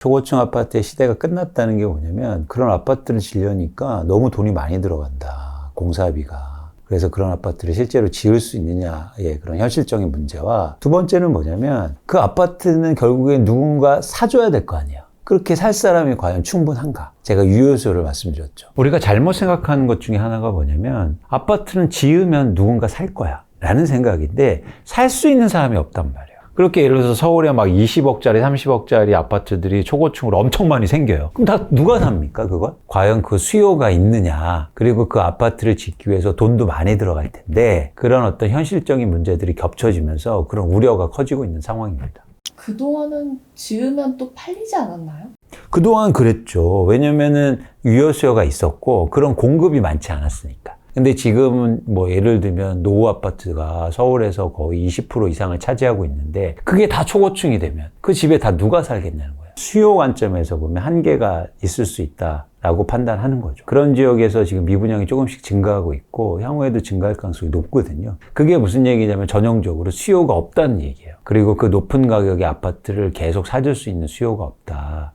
초고층 아파트의 시대가 끝났다는 게 뭐냐면 그런 아파트를 지으려니까 너무 돈이 많이 들어간다. 공사비가. 그래서 그런 아파트를 실제로 지을 수 있느냐의 그런 현실적인 문제와 두 번째는 뭐냐면 그 아파트는 결국에 누군가 사줘야 될 거 아니에요. 그렇게 살 사람이 과연 충분한가? 제가 유효수를 말씀드렸죠. 우리가 잘못 생각하는 것 중에 하나가 뭐냐면 아파트는 지으면 누군가 살 거야 라는 생각인데 살 수 있는 사람이 없단 말이에요. 그렇게 예를 들어서 서울에 막 20억짜리, 30억짜리 아파트들이 초고층으로 엄청 많이 생겨요. 그럼 다 누가 삽니까, 그걸? 과연 그 수요가 있느냐, 그리고 그 아파트를 짓기 위해서 돈도 많이 들어갈 텐데 그런 어떤 현실적인 문제들이 겹쳐지면서 그런 우려가 커지고 있는 상황입니다. 그동안은 지으면 또 팔리지 않았나요? 그동안 그랬죠. 왜냐면은 유효수요가 있었고 그런 공급이 많지 않았으니까. 근데 지금은 뭐 예를 들면 노후 아파트가 서울에서 거의 20% 이상을 차지하고 있는데 그게 다 초고층이 되면 그 집에 다 누가 살겠냐는 거예요. 수요 관점에서 보면 한계가 있을 수 있다라고 판단하는 거죠. 그런 지역에서 지금 미분양이 조금씩 증가하고 있고 향후에도 증가할 가능성이 높거든요. 그게 무슨 얘기냐면 전형적으로 수요가 없다는 얘기예요. 그리고 그 높은 가격의 아파트를 계속 사줄 수 있는 수요가 없다.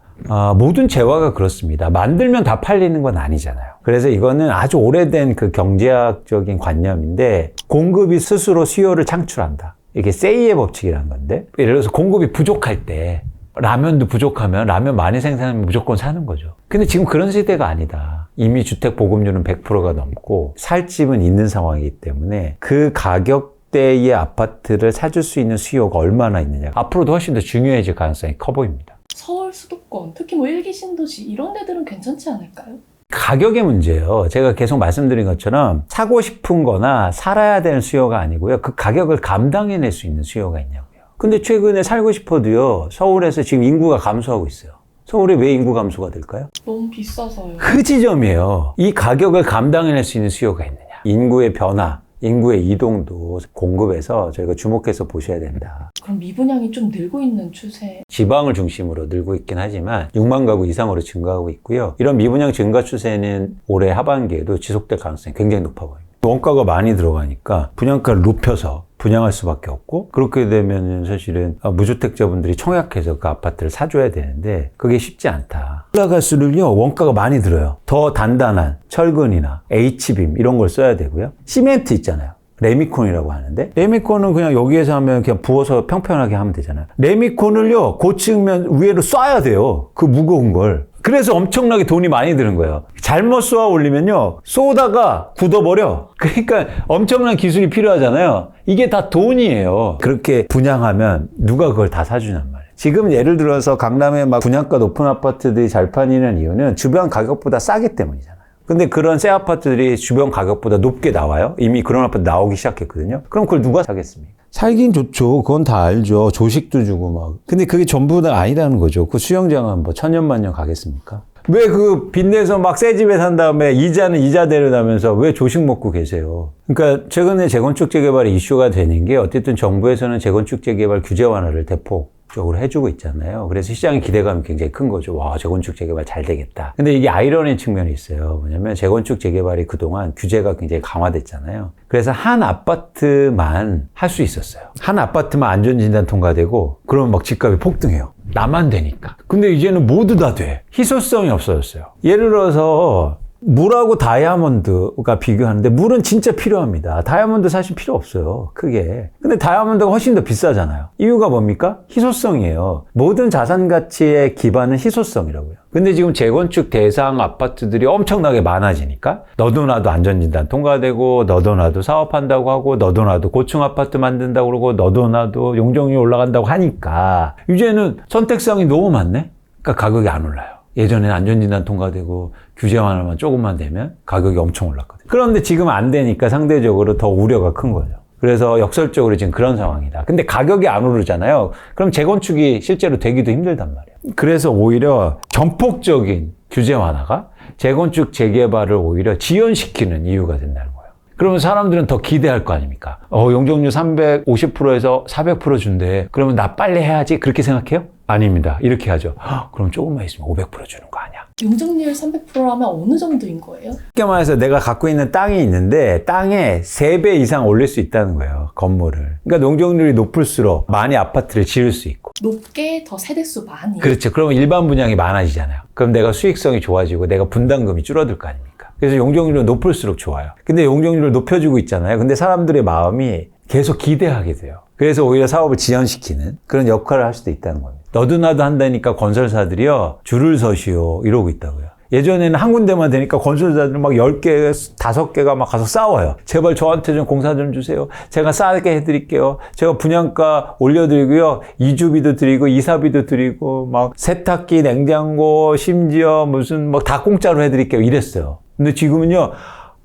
모든 재화가 그렇습니다. 만들면 다 팔리는 건 아니잖아요. 그래서 이거는 아주 오래된 그 경제학적인 관념인데 공급이 스스로 수요를 창출한다. 이게 세이의 법칙이라는 건데 예를 들어서 공급이 부족할 때 라면도 부족하면 라면 많이 생산하면 무조건 사는 거죠. 근데 지금 그런 시대가 아니다. 이미 주택 보급률은 100%가 넘고 살 집은 있는 상황이기 때문에 그 가격대의 아파트를 사줄 수 있는 수요가 얼마나 있느냐 앞으로도 훨씬 더 중요해질 가능성이 커 보입니다. 서울 수도권, 특히 뭐 1기 신도시 이런 데들은 괜찮지 않을까요? 가격의 문제예요. 제가 계속 말씀드린 것처럼 사고 싶은 거나 살아야 되는 수요가 아니고요. 그 가격을 감당해낼 수 있는 수요가 있냐고요. 근데 최근에 살고 싶어도요. 서울에서 지금 인구가 감소하고 있어요. 서울에 왜 인구 감소가 될까요? 너무 비싸서요. 그 지점이에요. 이 가격을 감당해낼 수 있는 수요가 있느냐. 인구의 변화, 인구의 이동도 공급에서 저희가 주목해서 보셔야 된다. 그럼 미분양이 좀 늘고 있는 추세? 지방을 중심으로 늘고 있긴 하지만 6만 가구 이상으로 증가하고 있고요. 이런 미분양 증가 추세는 올해 하반기에도 지속될 가능성이 굉장히 높아 보입니다. 원가가 많이 들어가니까 분양가를 높여서 분양할 수밖에 없고 그렇게 되면 사실은 무주택자분들이 청약해서 그 아파트를 사줘야 되는데 그게 쉽지 않다. 올라갈수록요 원가가 많이 들어요. 더 단단한 철근이나 H빔 이런 걸 써야 되고요. 시멘트 있잖아요. 레미콘이라고 하는데 레미콘은 그냥 여기에서 하면 그냥 부어서 평평하게 하면 되잖아요. 레미콘을요 고층면 위로 쏴야 돼요. 그 무거운 걸. 그래서 엄청나게 돈이 많이 드는 거예요. 잘못 쏘아 올리면요 쏘다가 굳어버려. 그러니까 엄청난 기술이 필요하잖아요. 이게 다 돈이에요. 그렇게 분양하면 누가 그걸 다 사주냔 말이에요. 지금 예를 들어서 강남에 막 분양가 높은 아파트들이 잘 팔리는 이유는 주변 가격보다 싸기 때문이잖아요. 근데 그런 새 아파트들이 주변 가격보다 높게 나와요. 이미 그런 아파트 나오기 시작했거든요. 그럼 그걸 누가 사겠습니까? 살긴 좋죠. 그건 다 알죠. 조식도 주고 막. 근데 그게 전부 다 아니라는 거죠. 그 수영장은 뭐 천년만년 가겠습니까? 왜 그 빚내서 막 새 집에 산 다음에 이자는 이자대로 나면서 왜 조식 먹고 계세요? 그러니까 최근에 재건축 재개발이 이슈가 되는 게 어쨌든 정부에서는 재건축 재개발 규제 완화를 대폭적으로 해주고 있잖아요. 그래서 시장의 기대감이 굉장히 큰 거죠. 와, 재건축 재개발 잘 되겠다. 근데 이게 아이러니 측면이 있어요. 뭐냐면 재건축 재개발이 그동안 규제가 굉장히 강화됐잖아요. 그래서 한 아파트만 할 수 있었어요. 한 아파트만 안전진단 통과되고 그러면 막 집값이 폭등해요. 나만 되니까. 근데 이제는 모두 다 돼. 희소성이 없어졌어요. 예를 들어서 물하고 다이아몬드가 비교하는데 물은 진짜 필요합니다. 다이아몬드 사실 필요 없어요. 크게. 근데 다이아몬드가 훨씬 더 비싸잖아요. 이유가 뭡니까? 희소성이에요. 모든 자산 가치의 기반은 희소성이라고요. 근데 지금 재건축 대상 아파트들이 엄청나게 많아지니까 너도 나도 안전진단 통과되고 너도 나도 사업한다고 하고 너도 나도 고층 아파트 만든다고 그러고 너도 나도 용적률 올라간다고 하니까 이제는 선택사항이 너무 많네? 그러니까 가격이 안 올라요. 예전에는 안전진단 통과되고 규제 완화만 조금만 되면 가격이 엄청 올랐거든요. 그런데 지금 안 되니까 상대적으로 더 우려가 큰 거죠. 그래서 역설적으로 지금 그런 상황이다. 근데 가격이 안 오르잖아요. 그럼 재건축이 실제로 되기도 힘들단 말이에요. 그래서 오히려 전폭적인 규제 완화가 재건축 재개발을 오히려 지연시키는 이유가 된다는 거예요. 그러면 사람들은 더 기대할 거 아닙니까? 용적률 350%에서 400% 준대. 그러면 나 빨리 해야지. 그렇게 생각해요? 아닙니다. 이렇게 하죠. 그럼 조금만 있으면 500% 주는 거 아니야? 용적률 300%라면 어느 정도인 거예요? 쉽게 말해서 내가 갖고 있는 땅이 있는데 땅에 3배 이상 올릴 수 있다는 거예요. 건물을. 그러니까 용적률이 높을수록 많이 아파트를 지을 수 있고. 높게 더 세대수 많이. 그렇죠. 그러면 일반 분양이 많아지잖아요. 그럼 내가 수익성이 좋아지고 내가 분담금이 줄어들 거 아닙니까? 그래서 용적률은 높을수록 좋아요. 근데 용적률을 높여주고 있잖아요. 근데 사람들의 마음이 계속 기대하게 돼요. 그래서 오히려 사업을 지연시키는 그런 역할을 할 수도 있다는 겁니다. 너도 나도 한다니까 건설사들이요, 줄을 서시오 이러고 있다고요. 예전에는 한 군데만 되니까 건설사들은 막 10개, 5개가 막 가서 싸워요. 제발 저한테 좀 공사 좀 주세요. 제가 싸게 해드릴게요. 제가 분양가 올려드리고요. 이주비도 드리고, 이사비도 드리고, 막 세탁기, 냉장고, 심지어 무슨 막 다 공짜로 해드릴게요. 이랬어요. 근데 지금은요,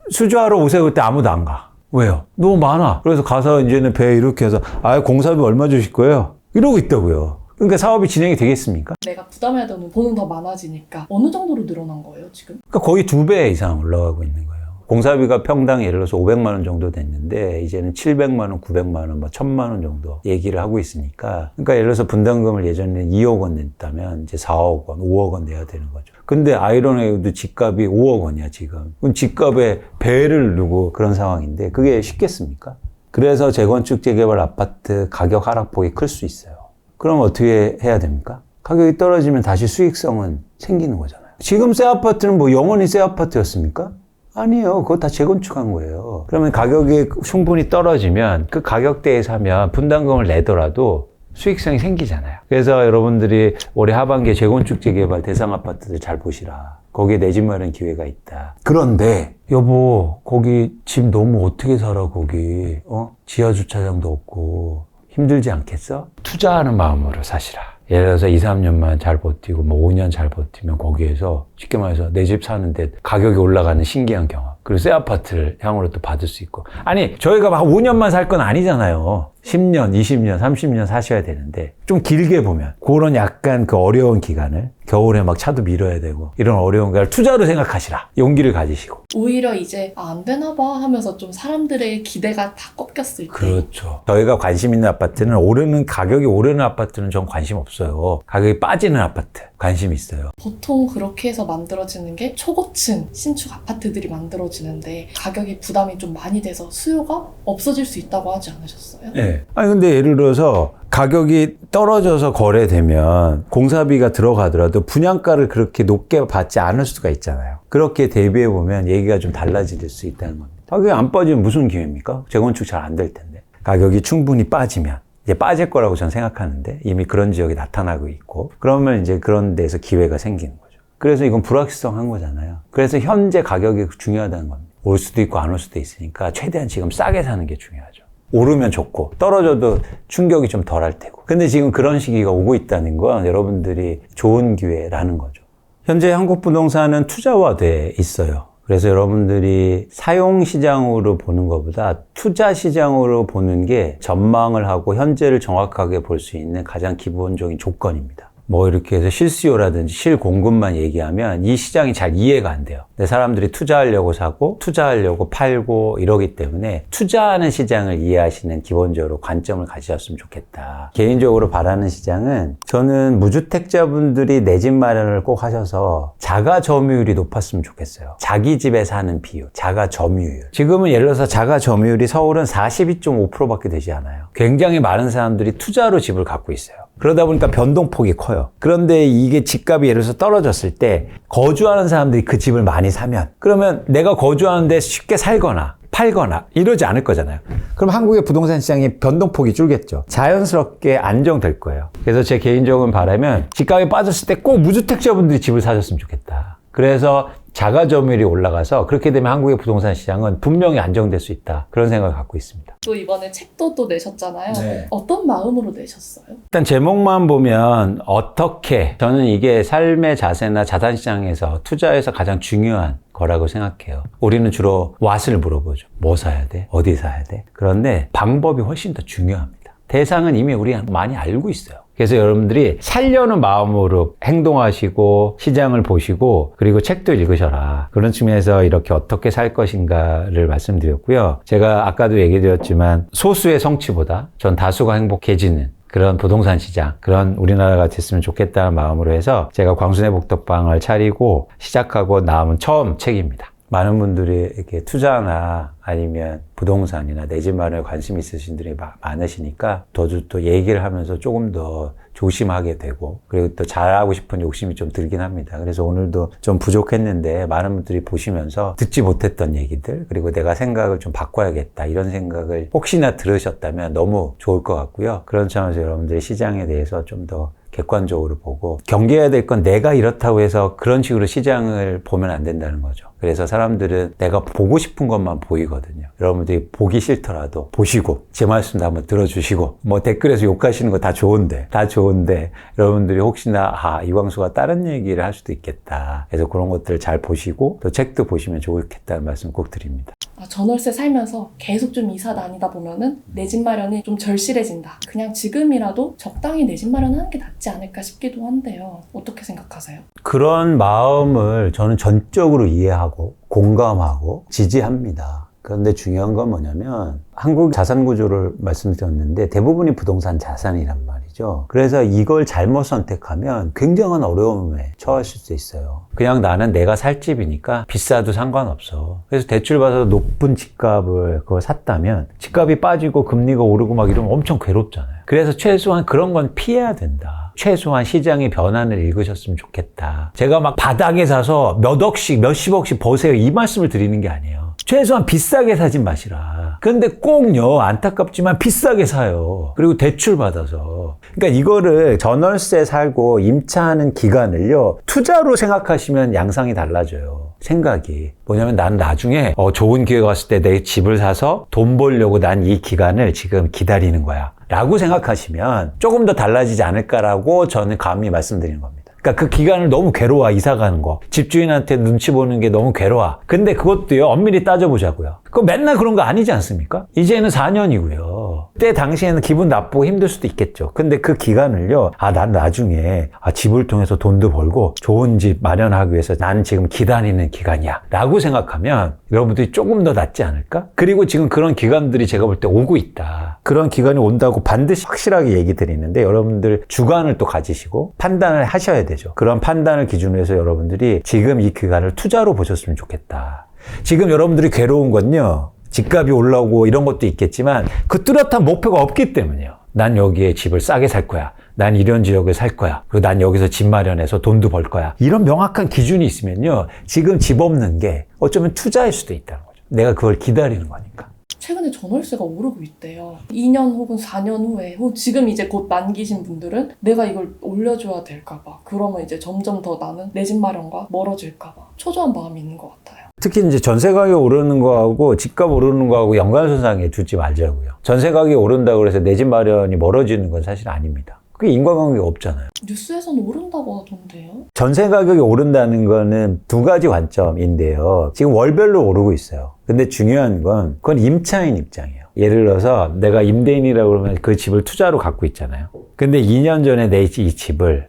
수주하러 오세요. 그때 아무도 안 가. 왜요? 너무 많아. 그래서 가서 이제는 배 이렇게 해서, 공사비 얼마 주실 거예요? 이러고 있다고요. 그러니까 사업이 진행이 되겠습니까? 내가 부담해야 되는 돈은 더 많아지니까 어느 정도로 늘어난 거예요, 지금? 그러니까 거의 2배 이상 올라가고 있는 거예요. 공사비가 평당 예를 들어서 500만 원 정도 됐는데 이제는 700만 원, 900만 원, 1000만 원 정도 얘기를 하고 있으니까, 그러니까 예를 들어서 분담금을 예전에는 2억 원 냈다면 이제 4억 원, 5억 원 내야 되는 거죠. 근데 아이론웨이도 집값이 5억 원이야 지금. 그럼 집값에 배를 누고 그런 상황인데 그게 쉽겠습니까? 그래서 재건축 재개발 아파트 가격 하락폭이 클 수 있어요. 그럼 어떻게 해야 됩니까? 가격이 떨어지면 다시 수익성은 생기는 거잖아요. 지금 새 아파트는 뭐 영원히 새 아파트였습니까? 아니에요. 그거 다 재건축한 거예요. 그러면 가격이 충분히 떨어지면 그 가격대에 사면 분담금을 내더라도 수익성이 생기잖아요. 그래서 여러분들이 올해 하반기에 재건축 재개발 대상 아파트들 잘 보시라. 거기에 내 집 마련 기회가 있다. 그런데 여보, 거기 집 너무 어떻게 살아 거기. 지하 주차장도 없고 힘들지 않겠어? 투자하는 마음으로 사시라. 예를 들어서 2, 3년만 잘 버티고 5년 잘 버티면 거기에서 쉽게 말해서 내 집 사는데 가격이 올라가는 신기한 경험. 그리고 새 아파트를 향후로 또 받을 수 있고. 아니, 저희가 막 5년만 살 건 아니잖아요. 10년, 20년, 30년 사셔야 되는데 좀 길게 보면 그런 약간 그 어려운 기간을 겨울에 막 차도 밀어야 되고 이런 어려운 걸 투자로 생각하시라. 용기를 가지시고. 오히려 이제 안 되나 봐 하면서 좀 사람들의 기대가 다 꺾였을 때. 그렇죠. 저희가 관심 있는 아파트는 가격이 오르는 아파트는 전 관심 없어요. 가격이 빠지는 아파트 관심 있어요. 보통 그렇게 해서 만들어지는 게 초고층 신축 아파트들이 만들어지는데 가격이 부담이 좀 많이 돼서 수요가 없어질 수 있다고 하지 않으셨어요? 네. 아니 근데 예를 들어서 가격이 떨어져서 거래되면 공사비가 들어가더라도 분양가를 그렇게 높게 받지 않을 수가 있잖아요. 그렇게 대비해 보면 얘기가 좀 달라질 수 있다는 겁니다. 가격이 안 빠지면 무슨 기회입니까? 재건축 잘 안 될 텐데. 가격이 충분히 빠지면 이제 빠질 거라고 저는 생각하는데 이미 그런 지역이 나타나고 있고, 그러면 이제 그런 데서 기회가 생기는 거죠. 그래서 이건 불확실성한 거잖아요. 그래서 현재 가격이 중요하다는 겁니다. 올 수도 있고 안 올 수도 있으니까 최대한 지금 싸게 사는 게 중요하죠. 오르면 좋고 떨어져도 충격이 좀 덜할 테고. 근데 지금 그런 시기가 오고 있다는 건 여러분들이 좋은 기회라는 거죠. 현재 한국 부동산은 투자화돼 있어요. 그래서 여러분들이 사용 시장으로 보는 것보다 투자 시장으로 보는 게 전망을 하고 현재를 정확하게 볼 수 있는 가장 기본적인 조건입니다. 뭐 이렇게 해서 실수요라든지 실공급만 얘기하면 이 시장이 잘 이해가 안 돼요. 근데 사람들이 투자하려고 사고 투자하려고 팔고 이러기 때문에 투자하는 시장을 이해하시는 기본적으로 관점을 가지셨으면 좋겠다. 개인적으로 바라는 시장은, 저는 무주택자분들이 내 집 마련을 꼭 하셔서 자가 점유율이 높았으면 좋겠어요. 자기 집에 사는 비율, 자가 점유율. 지금은 예를 들어서 자가 점유율이 서울은 42.5%밖에 되지 않아요. 굉장히 많은 사람들이 투자로 집을 갖고 있어요. 그러다 보니까 변동폭이 커요. 그런데 이게 집값이 예를 들어서 떨어졌을 때 거주하는 사람들이 그 집을 많이 사면, 그러면 내가 거주하는데 쉽게 살거나 팔거나 이러지 않을 거잖아요. 그럼 한국의 부동산 시장의 변동폭이 줄겠죠. 자연스럽게 안정될 거예요. 그래서 제 개인적인 바람은 집값이 빠졌을 때 꼭 무주택자분들이 집을 사셨으면 좋겠다. 그래서 자가 점유율이 올라가서 그렇게 되면 한국의 부동산 시장은 분명히 안정될 수 있다. 그런 생각을 갖고 있습니다. 또 이번에 책도 또 내셨잖아요. 네. 어떤 마음으로 내셨어요? 일단 제목만 보면 어떻게, 저는 이게 삶의 자세나 자산시장에서 투자에서 가장 중요한 거라고 생각해요. 우리는 주로 what을 물어보죠. 뭐 사야 돼? 어디 사야 돼? 그런데 방법이 훨씬 더 중요합니다. 대상은 이미 우리 많이 알고 있어요. 그래서 여러분들이 살려는 마음으로 행동하시고 시장을 보시고 그리고 책도 읽으셔라. 그런 측면에서 이렇게 어떻게 살 것인가를 말씀드렸고요. 제가 아까도 얘기 드렸지만 소수의 성취보다 전 다수가 행복해지는 그런 부동산 시장, 그런 우리나라가 됐으면 좋겠다는 마음으로 해서 제가 광순회 복덕방을 차리고 시작하고 나온 처음 책입니다. 많은 분들이 이렇게 투자나 아니면 부동산이나 내 집 마련에 관심 있으신 분들이 많으시니까 또 얘기를 하면서 조금 더 조심하게 되고 그리고 또 잘하고 싶은 욕심이 좀 들긴 합니다. 그래서 오늘도 좀 부족했는데 많은 분들이 보시면서 듣지 못했던 얘기들 그리고 내가 생각을 좀 바꿔야겠다 이런 생각을 혹시나 들으셨다면 너무 좋을 것 같고요. 그런 차원에서 여러분들이 시장에 대해서 좀 더 객관적으로 보고 경계해야 될 건 내가 이렇다고 해서 그런 식으로 시장을 보면 안 된다는 거죠. 그래서 사람들은 내가 보고 싶은 것만 보이거든요. 여러분들이 보기 싫더라도 보시고 제 말씀도 한번 들어주시고 뭐 댓글에서 욕하시는 거 다 좋은데 여러분들이 혹시나 이광수가 다른 얘기를 할 수도 있겠다. 그래서 그런 것들 잘 보시고 또 책도 보시면 좋겠다는 말씀 꼭 드립니다. 전월세 살면서 계속 좀 이사 다니다 보면은 내 집 마련이 좀 절실해진다. 그냥 지금이라도 적당히 내 집 마련하는 게 낫지 않을까 싶기도 한데요. 어떻게 생각하세요? 그런 마음을 저는 전적으로 이해하고 공감하고 지지합니다. 그런데 중요한 건 뭐냐면 한국 자산 구조를 말씀드렸는데 대부분이 부동산 자산이란 말이죠. 그래서 이걸 잘못 선택하면 굉장한 어려움에 처하실 수 있어요. 그냥 나는 내가 살 집이니까 비싸도 상관없어. 그래서 대출 받아서 높은 집값을 그걸 샀다면 집값이 빠지고 금리가 오르고 막 이러면 엄청 괴롭잖아요. 그래서 최소한 그런 건 피해야 된다. 최소한 시장의 변화를 읽으셨으면 좋겠다. 제가 막 바닥에 사서 몇 억씩, 몇십억씩 버세요. 이 말씀을 드리는 게 아니에요. 최소한 비싸게 사지 마시라. 근데 꼭요, 안타깝지만 비싸게 사요. 그리고 대출 받아서. 그러니까 이거를 전월세 살고 임차하는 기간을요, 투자로 생각하시면 양상이 달라져요. 생각이. 뭐냐면 난 나중에 좋은 기회가 왔을 때 내 집을 사서 돈 벌려고 난 이 기간을 지금 기다리는 거야. 라고 생각하시면 조금 더 달라지지 않을까라고 저는 감히 말씀드리는 겁니다. 그러니까 그 기간을 너무 괴로워, 이사 가는 거. 집주인한테 눈치 보는 게 너무 괴로워. 근데 그것도요, 엄밀히 따져보자고요. 그거 맨날 그런 거 아니지 않습니까? 이제는 4년이고요. 그때 당시에는 기분 나쁘고 힘들 수도 있겠죠. 근데 그 기간을요, 난 나중에 집을 통해서 돈도 벌고 좋은 집 마련하기 위해서 나는 지금 기다리는 기간이야. 라고 생각하면 여러분들이 조금 더 낫지 않을까? 그리고 지금 그런 기간들이 제가 볼 때 오고 있다. 그런 기간이 온다고 반드시 확실하게 얘기 드리는데 여러분들 주관을 또 가지시고 판단을 하셔야 되죠. 그런 판단을 기준으로 해서 여러분들이 지금 이 기간을 투자로 보셨으면 좋겠다. 지금 여러분들이 괴로운 건요, 집값이 올라오고 이런 것도 있겠지만 그 뚜렷한 목표가 없기 때문이에요. 난 여기에 집을 싸게 살 거야. 난 이런 지역에 살 거야. 그리고 난 여기서 집 마련해서 돈도 벌 거야. 이런 명확한 기준이 있으면요, 지금 집 없는 게 어쩌면 투자일 수도 있다는 거죠. 내가 그걸 기다리는 거니까. 최근에 전월세가 오르고 있대요. 2년 혹은 4년 후에 지금 이제 곧 만기신 분들은 내가 이걸 올려줘야 될까 봐, 그러면 이제 점점 더 나는 내 집 마련과 멀어질까 봐 초조한 마음이 있는 것 같아요. 특히 이제 전세 가격 오르는 거하고 집값 오르는 거하고 연관선상에 두지 말자고요. 전세 가격이 오른다고 해서 내 집 마련이 멀어지는 건 사실 아닙니다. 그게 인과관계가 없잖아요. 뉴스에서는 오른다고 하던데요. 전세 가격이 오른다는 거는 두 가지 관점인데요. 지금 월별로 오르고 있어요. 근데 중요한 건 그건 임차인 입장이에요. 예를 들어서 내가 임대인이라고 그러면 그 집을 투자로 갖고 있잖아요. 근데 2년 전에 내 이 집을요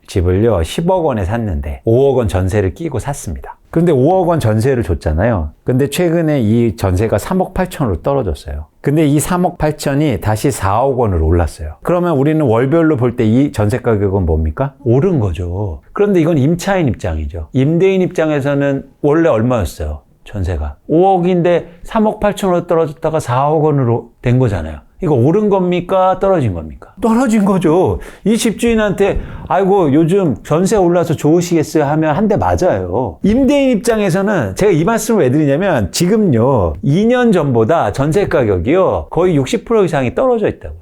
10억 원에 샀는데 5억 원 전세를 끼고 샀습니다. 근데 5억 원 전세를 줬잖아요. 근데 최근에 이 전세가 3억 8천으로 떨어졌어요. 근데 이 3억 8천이 다시 4억 원으로 올랐어요. 그러면 우리는 월별로 볼 때 이 전세 가격은 뭡니까? 오른 거죠. 그런데 이건 임차인 입장이죠. 임대인 입장에서는 원래 얼마였어요? 전세가 5억인데 3억 8천으로 떨어졌다가 4억 원으로 된 거잖아요. 이거 오른 겁니까? 떨어진 겁니까? 떨어진 거죠. 이 집주인한테 아이고 요즘 전세 올라서 좋으시겠어요 하면 한 대 맞아요. 임대인 입장에서는 제가 이 말씀을 왜 드리냐면 지금요 2년 전보다 전세 가격이요 거의 60% 이상이 떨어져 있다고.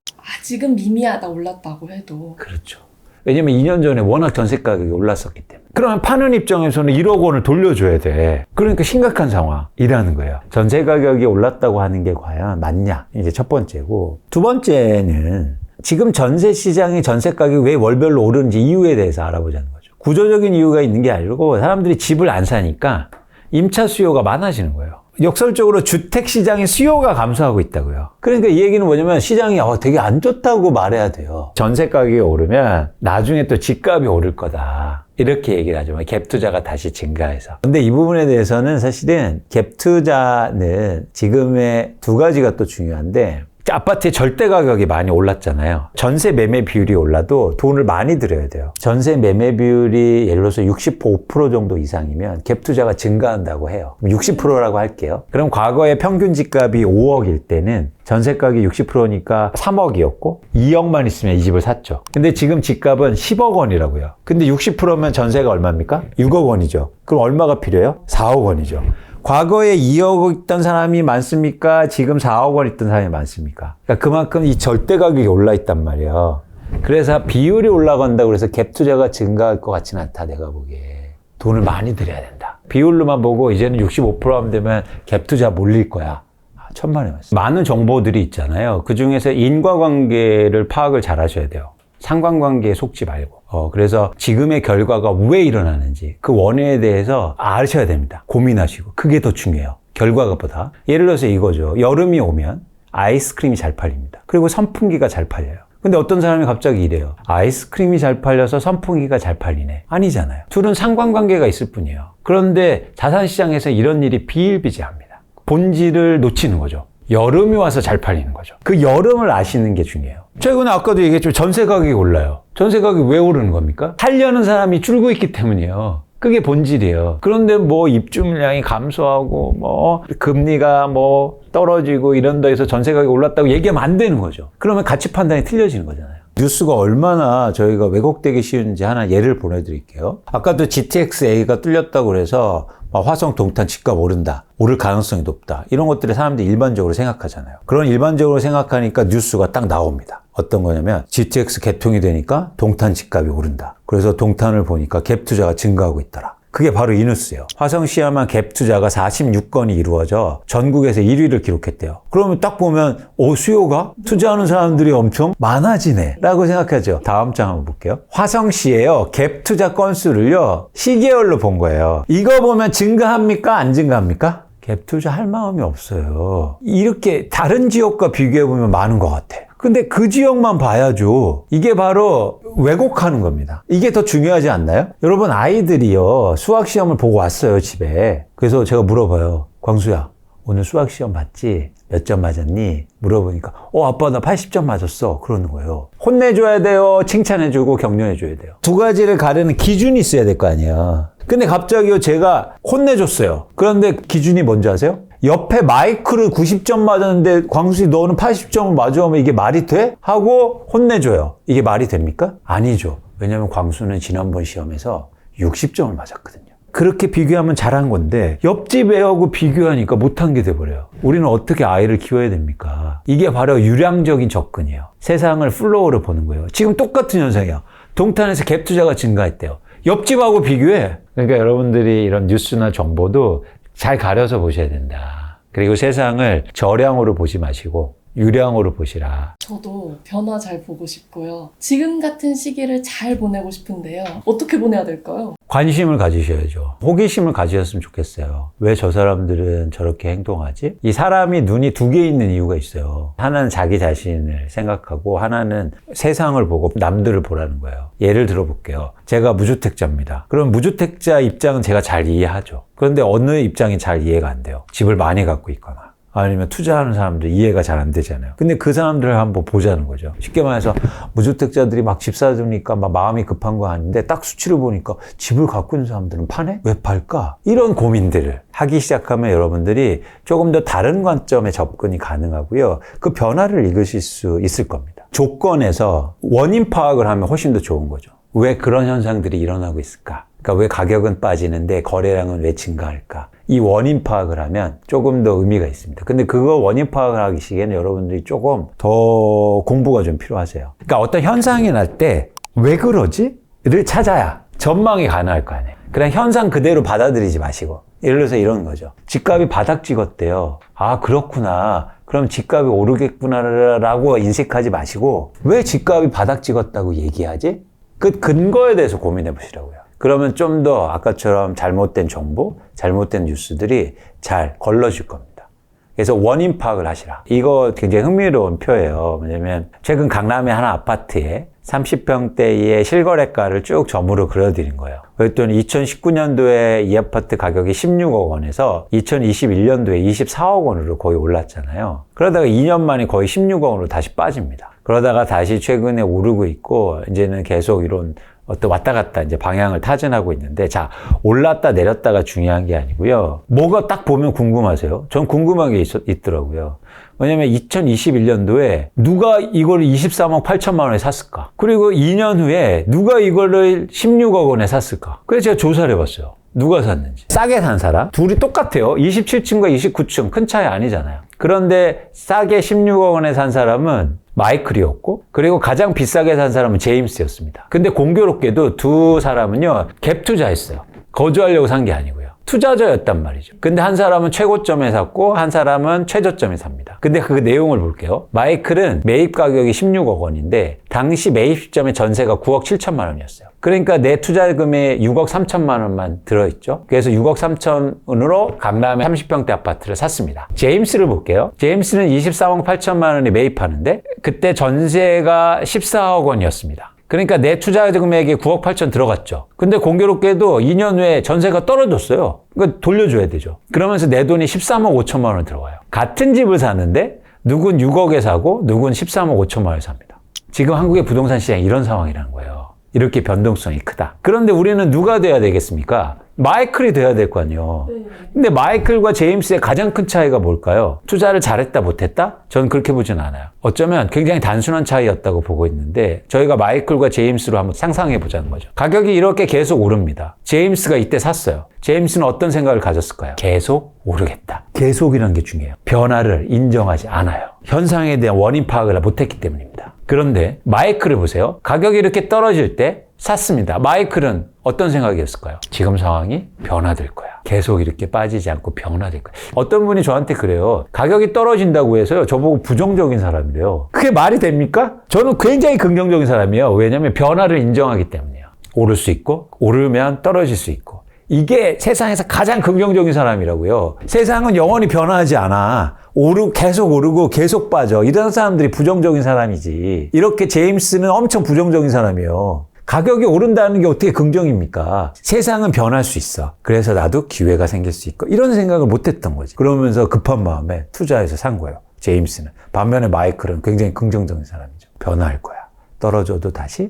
지금 미미하다 올랐다고 해도. 그렇죠. 왜냐면 2년 전에 워낙 전세 가격이 올랐었기 때문에. 그러면 파는 입장에서는 1억 원을 돌려줘야 돼. 그러니까 심각한 상황이라는 거예요. 전세 가격이 올랐다고 하는 게 과연 맞냐? 이제 첫 번째고. 두 번째는 지금 전세 시장의 전세 가격이 왜 월별로 오르는지 이유에 대해서 알아보자는 거죠. 구조적인 이유가 있는 게 아니고 사람들이 집을 안 사니까 임차 수요가 많아지는 거예요. 역설적으로 주택시장의 수요가 감소하고 있다고요. 그러니까 이 얘기는 뭐냐면 시장이 되게 안 좋다고 말해야 돼요. 전세 가격이 오르면 나중에 또 집값이 오를 거다. 이렇게 얘기를 하죠. 갭 투자가 다시 증가해서. 근데 이 부분에 대해서는 사실은 갭 투자는 지금의 두 가지가 또 중요한데 아파트의 절대 가격이 많이 올랐잖아요. 전세 매매 비율이 올라도 돈을 많이 들여야 돼요. 전세 매매 비율이 예를 들어서 65% 정도 이상이면 갭 투자가 증가한다고 해요. 60%라고 할게요. 그럼 과거에 평균 집값이 5억일 때는 전세 가격이 60%니까 3억이었고 2억만 있으면 이 집을 샀죠. 근데 지금 집값은 10억 원이라고요. 근데 60%면 전세가 얼마입니까? 6억 원이죠. 그럼 얼마가 필요해요? 4억 원이죠. 과거에 2억 있던 사람이 많습니까? 지금 4억 원 있던 사람이 많습니까? 그러니까 그만큼 이 절대 가격이 올라 있단 말이에요. 그래서 비율이 올라간다고 해서 갭 투자가 증가할 것 같지는 않다, 내가 보기에. 돈을 많이 들여야 된다. 비율로만 보고 이제는 65% 하면 되면 갭 투자 몰릴 거야. 천만에 맞습니다. 많은 정보들이 있잖아요. 그 중에서 인과관계를 파악을 잘 하셔야 돼요. 상관관계에 속지 말고. 그래서 지금의 결과가 왜 일어나는지 그 원인에 대해서 아셔야 됩니다. 고민하시고. 그게 더 중요해요. 결과보다. 예를 들어서 이거죠. 여름이 오면 아이스크림이 잘 팔립니다. 그리고 선풍기가 잘 팔려요. 근데 어떤 사람이 갑자기 이래요. 아이스크림이 잘 팔려서 선풍기가 잘 팔리네. 아니잖아요. 둘은 상관관계가 있을 뿐이에요. 그런데 자산시장에서 이런 일이 비일비재합니다. 본질을 놓치는 거죠. 여름이 와서 잘 팔리는 거죠. 그 여름을 아시는 게 중요해요. 최근에 아까도 얘기했지만 전세 가격이 올라요. 전세 가격이 왜 오르는 겁니까? 살려는 사람이 줄고 있기 때문이에요. 그게 본질이에요. 그런데 뭐 입주 물량이 감소하고 뭐 금리가 뭐 떨어지고 이런다 해서 전세 가격이 올랐다고 얘기하면 안 되는 거죠. 그러면 가치 판단이 틀려지는 거잖아요. 뉴스가 얼마나 저희가 왜곡되기 쉬운지 하나 예를 보내드릴게요. 아까도 GTX-A가 뚫렸다고 그래서 화성 동탄 집값 오른다. 오를 가능성이 높다. 이런 것들을 사람들이 일반적으로 생각하잖아요. 그런 일반적으로 생각하니까 뉴스가 딱 나옵니다. 어떤 거냐면 GTX 개통이 되니까 동탄 집값이 오른다. 그래서 동탄을 보니까 갭 투자가 증가하고 있더라. 그게 바로 이 뉴스예요. 화성시야만 갭 투자가 46건이 이루어져 전국에서 1위를 기록했대요. 그러면 딱 보면 수요가? 투자하는 사람들이 엄청 많아지네 라고 생각하죠. 다음 장 한번 볼게요. 화성시에요. 갭 투자 건수를요. 시계열로 본 거예요. 이거 보면 증가합니까? 안 증가합니까? 갭 투자 할 마음이 없어요. 이렇게 다른 지역과 비교해보면 많은 것 같아. 근데 그 지역만 봐야죠. 이게 바로 왜곡하는 겁니다. 이게 더 중요하지 않나요? 여러분 아이들이요. 수학시험을 보고 왔어요, 집에. 그래서 제가 물어봐요. 광수야, 오늘 수학시험 봤지? 몇 점 맞았니? 물어보니까 아빠 나 80점 맞았어. 그러는 거예요. 혼내줘야 돼요. 칭찬해주고 격려해줘야 돼요. 두 가지를 가르는 기준이 있어야 될 거 아니에요. 근데 갑자기요 제가 혼내줬어요. 그런데 기준이 뭔지 아세요? 옆에 마이크를 90점 맞았는데 광수씨 너는 80점을 맞으면 이게 말이 돼? 하고 혼내줘요. 이게 말이 됩니까? 아니죠. 왜냐면 광수는 지난번 시험에서 60점을 맞았거든요. 그렇게 비교하면 잘한 건데 옆집 애하고 비교하니까 못한 게 돼버려요. 우리는 어떻게 아이를 키워야 됩니까? 이게 바로 유량적인 접근이에요. 세상을 플로우로 보는 거예요. 지금 똑같은 현상이에요. 동탄에서 갭 투자가 증가했대요. 옆집하고 비교해. 그러니까 여러분들이 이런 뉴스나 정보도 잘 가려서 보셔야 된다. 그리고 세상을 저량으로 보지 마시고 유량으로 보시라. 저도 변화 잘 보고 싶고요. 지금 같은 시기를 잘 보내고 싶은데요. 어떻게 보내야 될까요? 관심을 가지셔야죠. 호기심을 가지셨으면 좋겠어요. 왜 저 사람들은 저렇게 행동하지? 이 사람이 눈이 두 개 있는 이유가 있어요. 하나는 자기 자신을 생각하고 하나는 세상을 보고 남들을 보라는 거예요. 예를 들어볼게요. 제가 무주택자입니다. 그럼 무주택자 입장은 제가 잘 이해하죠. 그런데 어느 입장이 잘 이해가 안 돼요. 집을 많이 갖고 있거나 아니면 투자하는 사람들 이해가 잘 안 되잖아요. 근데 그 사람들을 한번 보자는 거죠. 쉽게 말해서 무주택자들이 막 집 사주니까 막 마음이 급한 거 아닌데 딱 수치를 보니까 집을 갖고 있는 사람들은 파네? 왜 팔까? 이런 고민들을 하기 시작하면 여러분들이 조금 더 다른 관점의 접근이 가능하고요. 그 변화를 읽으실 수 있을 겁니다. 조건에서 원인 파악을 하면 훨씬 더 좋은 거죠. 왜 그런 현상들이 일어나고 있을까? 그러니까 왜 가격은 빠지는데 거래량은 왜 증가할까? 이 원인 파악을 하면 조금 더 의미가 있습니다. 근데 그거 원인 파악을 하기 시기에는 여러분들이 조금 더 공부가 좀 필요하세요. 그러니까 어떤 현상이 날 때 왜 그러지? 를 찾아야 전망이 가능할 거 아니에요. 그냥 현상 그대로 받아들이지 마시고 예를 들어서 이런 거죠. 집값이 바닥 찍었대요. 아 그렇구나. 그럼 집값이 오르겠구나라고 인식하지 마시고 왜 집값이 바닥 찍었다고 얘기하지? 그 근거에 대해서 고민해 보시라고요. 그러면 좀 더 아까처럼 잘못된 정보, 잘못된 뉴스들이 잘 걸러질 겁니다. 그래서 원인 파악을 하시라. 이거 굉장히 흥미로운 표예요. 왜냐면 최근 강남의 한 아파트에 30평대의 실거래가를 쭉 점으로 그려드린 거예요. 그랬더니 2019년도에 이 아파트 가격이 16억 원에서 2021년도에 24억 원으로 거의 올랐잖아요. 그러다가 2년 만에 거의 16억 원으로 다시 빠집니다. 그러다가 다시 최근에 오르고 있고 이제는 계속 이런 어떤 왔다 갔다 이제 방향을 타진하고 있는데, 자, 올랐다 내렸다가 중요한 게 아니고요. 뭐가 딱 보면 궁금하세요? 전 궁금한 게 있더라고요. 왜냐면 2021년도에 누가 이걸 23억 8천만 원에 샀을까? 그리고 2년 후에 누가 이거를 16억 원에 샀을까? 그래서 제가 조사를 해봤어요. 누가 샀는지. 싸게 산 사람? 둘이 똑같아요. 27층과 29층. 큰 차이 아니잖아요. 그런데 싸게 16억 원에 산 사람은 마이클이었고, 그리고 가장 비싸게 산 사람은 제임스였습니다. 근데 공교롭게도 두 사람은요, 갭 투자했어요. 거주하려고 산 게 아니고요. 투자자였단 말이죠. 근데 한 사람은 최고점에 샀고 한 사람은 최저점에 삽니다. 근데 그 내용을 볼게요. 마이클은 매입 가격이 16억 원인데 당시 매입 시점에 전세가 9억 7천만 원이었어요. 그러니까 내 투자금에 6억 3천만 원만 들어있죠. 그래서 6억 3천 원으로 강남의 30평대 아파트를 샀습니다. 제임스를 볼게요. 제임스는 23억 8천만 원에 매입하는데 그때 전세가 14억 원이었습니다. 그러니까 내 투자 금액이 9억 8천 들어갔죠. 근데 공교롭게도 2년 후에 전세가 떨어졌어요. 그러니까 돌려줘야 되죠. 그러면서 내 돈이 13억 5천만 원 들어가요. 같은 집을 사는데 누군 6억에 사고 누군 13억 5천만 원에 삽니다. 지금 한국의 부동산 시장이 이런 상황이라는 거예요. 이렇게 변동성이 크다. 그런데 우리는 누가 돼야 되겠습니까? 마이클이 돼야 될 거 아니에요. 근데 마이클과 제임스의 가장 큰 차이가 뭘까요? 투자를 잘했다 못했다? 저는 그렇게 보진 않아요. 어쩌면 굉장히 단순한 차이였다고 보고 있는데 저희가 마이클과 제임스로 한번 상상해 보자는 거죠. 가격이 이렇게 계속 오릅니다. 제임스가 이때 샀어요. 제임스는 어떤 생각을 가졌을까요? 계속 오르겠다. 계속이라는 게 중요해요. 변화를 인정하지 않아요. 현상에 대한 원인 파악을 못했기 때문입니다. 그런데 마이클을 보세요. 가격이 이렇게 떨어질 때 샀습니다. 마이클은 어떤 생각이었을까요? 지금 상황이 변화될 거야. 계속 이렇게 빠지지 않고 변화될 거야. 어떤 분이 저한테 그래요. 가격이 떨어진다고 해서요. 저보고 부정적인 사람이래요. 그게 말이 됩니까? 저는 굉장히 긍정적인 사람이에요. 왜냐하면 변화를 인정하기 때문이에요. 오를 수 있고 오르면 떨어질 수 있고. 이게 세상에서 가장 긍정적인 사람이라고요. 세상은 영원히 변화하지 않아. 계속 오르고 계속 빠져. 이런 사람들이 부정적인 사람이지. 이렇게 제임스는 엄청 부정적인 사람이에요. 가격이 오른다는 게 어떻게 긍정입니까? 세상은 변할 수 있어. 그래서 나도 기회가 생길 수 있고. 이런 생각을 못 했던 거지. 그러면서 급한 마음에 투자해서 산 거예요. 제임스는. 반면에 마이클은 굉장히 긍정적인 사람이죠. 변화할 거야. 떨어져도 다시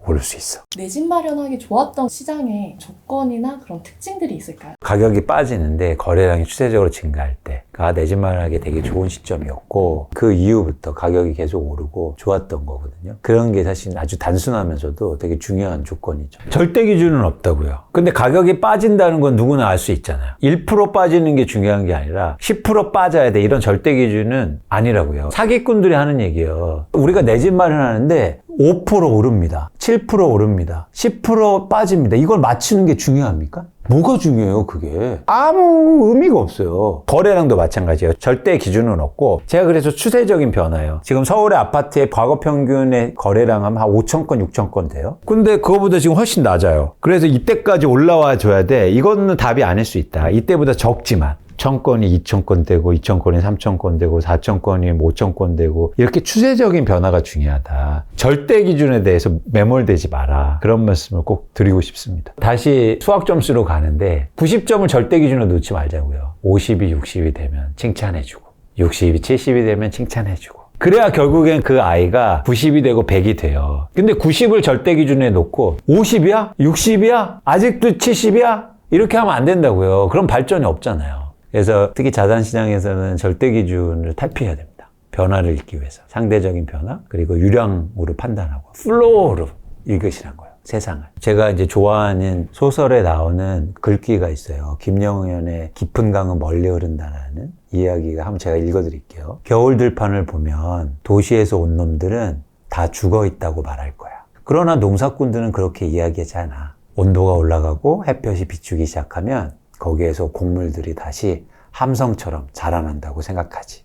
오를 수 있어. 내 집 마련하기 좋았던 시장의 조건이나 그런 특징들이 있을까요? 가격이 빠지는데 거래량이 추세적으로 증가할 때가 내 집 마련하기 되게 좋은 시점이었고 그 이후부터 가격이 계속 오르고 좋았던 거거든요. 그런 게 사실 아주 단순하면서도 되게 중요한 조건이죠. 절대 기준은 없다고요. 근데 가격이 빠진다는 건 누구나 알 수 있잖아요. 1% 빠지는 게 중요한 게 아니라 10% 빠져야 돼. 이런 절대 기준은 아니라고요. 사기꾼들이 하는 얘기예요. 우리가 내 집 마련하는데 5% 오릅니다. 7% 오릅니다. 10% 빠집니다. 이걸 맞추는 게 중요합니까? 뭐가 중요해요, 그게? 아무 의미가 없어요. 거래량도 마찬가지예요. 절대 기준은 없고, 제가 그래서 추세적인 변화예요. 지금 서울의 아파트의 과거 평균의 거래량은 한 5천 건, 6천 건 돼요. 근데 그거보다 지금 훨씬 낮아요. 그래서 이때까지 올라와 줘야 돼. 이거는 답이 아닐 수 있다. 이때보다 적지만. 1,000건이 2,000건 되고 2,000건이 3,000건 되고 4,000건이 5,000건 되고 이렇게 추세적인 변화가 중요하다. 절대 기준에 대해서 매몰되지 마라. 그런 말씀을 꼭 드리고 싶습니다. 다시 수학 점수로 가는데 90점을 절대 기준으로 놓지 말자고요. 50이 60이 되면 칭찬해주고 60이 70이 되면 칭찬해주고 그래야 결국엔 그 아이가 90이 되고 100이 돼요. 근데 90을 절대 기준에 놓고 50이야? 60이야? 아직도 70이야? 이렇게 하면 안 된다고요. 그럼 발전이 없잖아요. 그래서 특히 자산시장에서는 절대 기준을 탈피해야 됩니다. 변화를 읽기 위해서. 상대적인 변화, 그리고 유량으로 판단하고, 플로우로 읽으시란 거예요. 세상을. 제가 이제 좋아하는 소설에 나오는 글귀가 있어요. 김영현의 깊은 강은 멀리 흐른다라는 이야기가 한번 제가 읽어드릴게요. 겨울 들판을 보면 도시에서 온 놈들은 다 죽어 있다고 말할 거야. 그러나 농사꾼들은 그렇게 이야기하지 않아. 온도가 올라가고 햇볕이 비추기 시작하면 거기에서 곡물들이 다시 함성처럼 자라난다고 생각하지.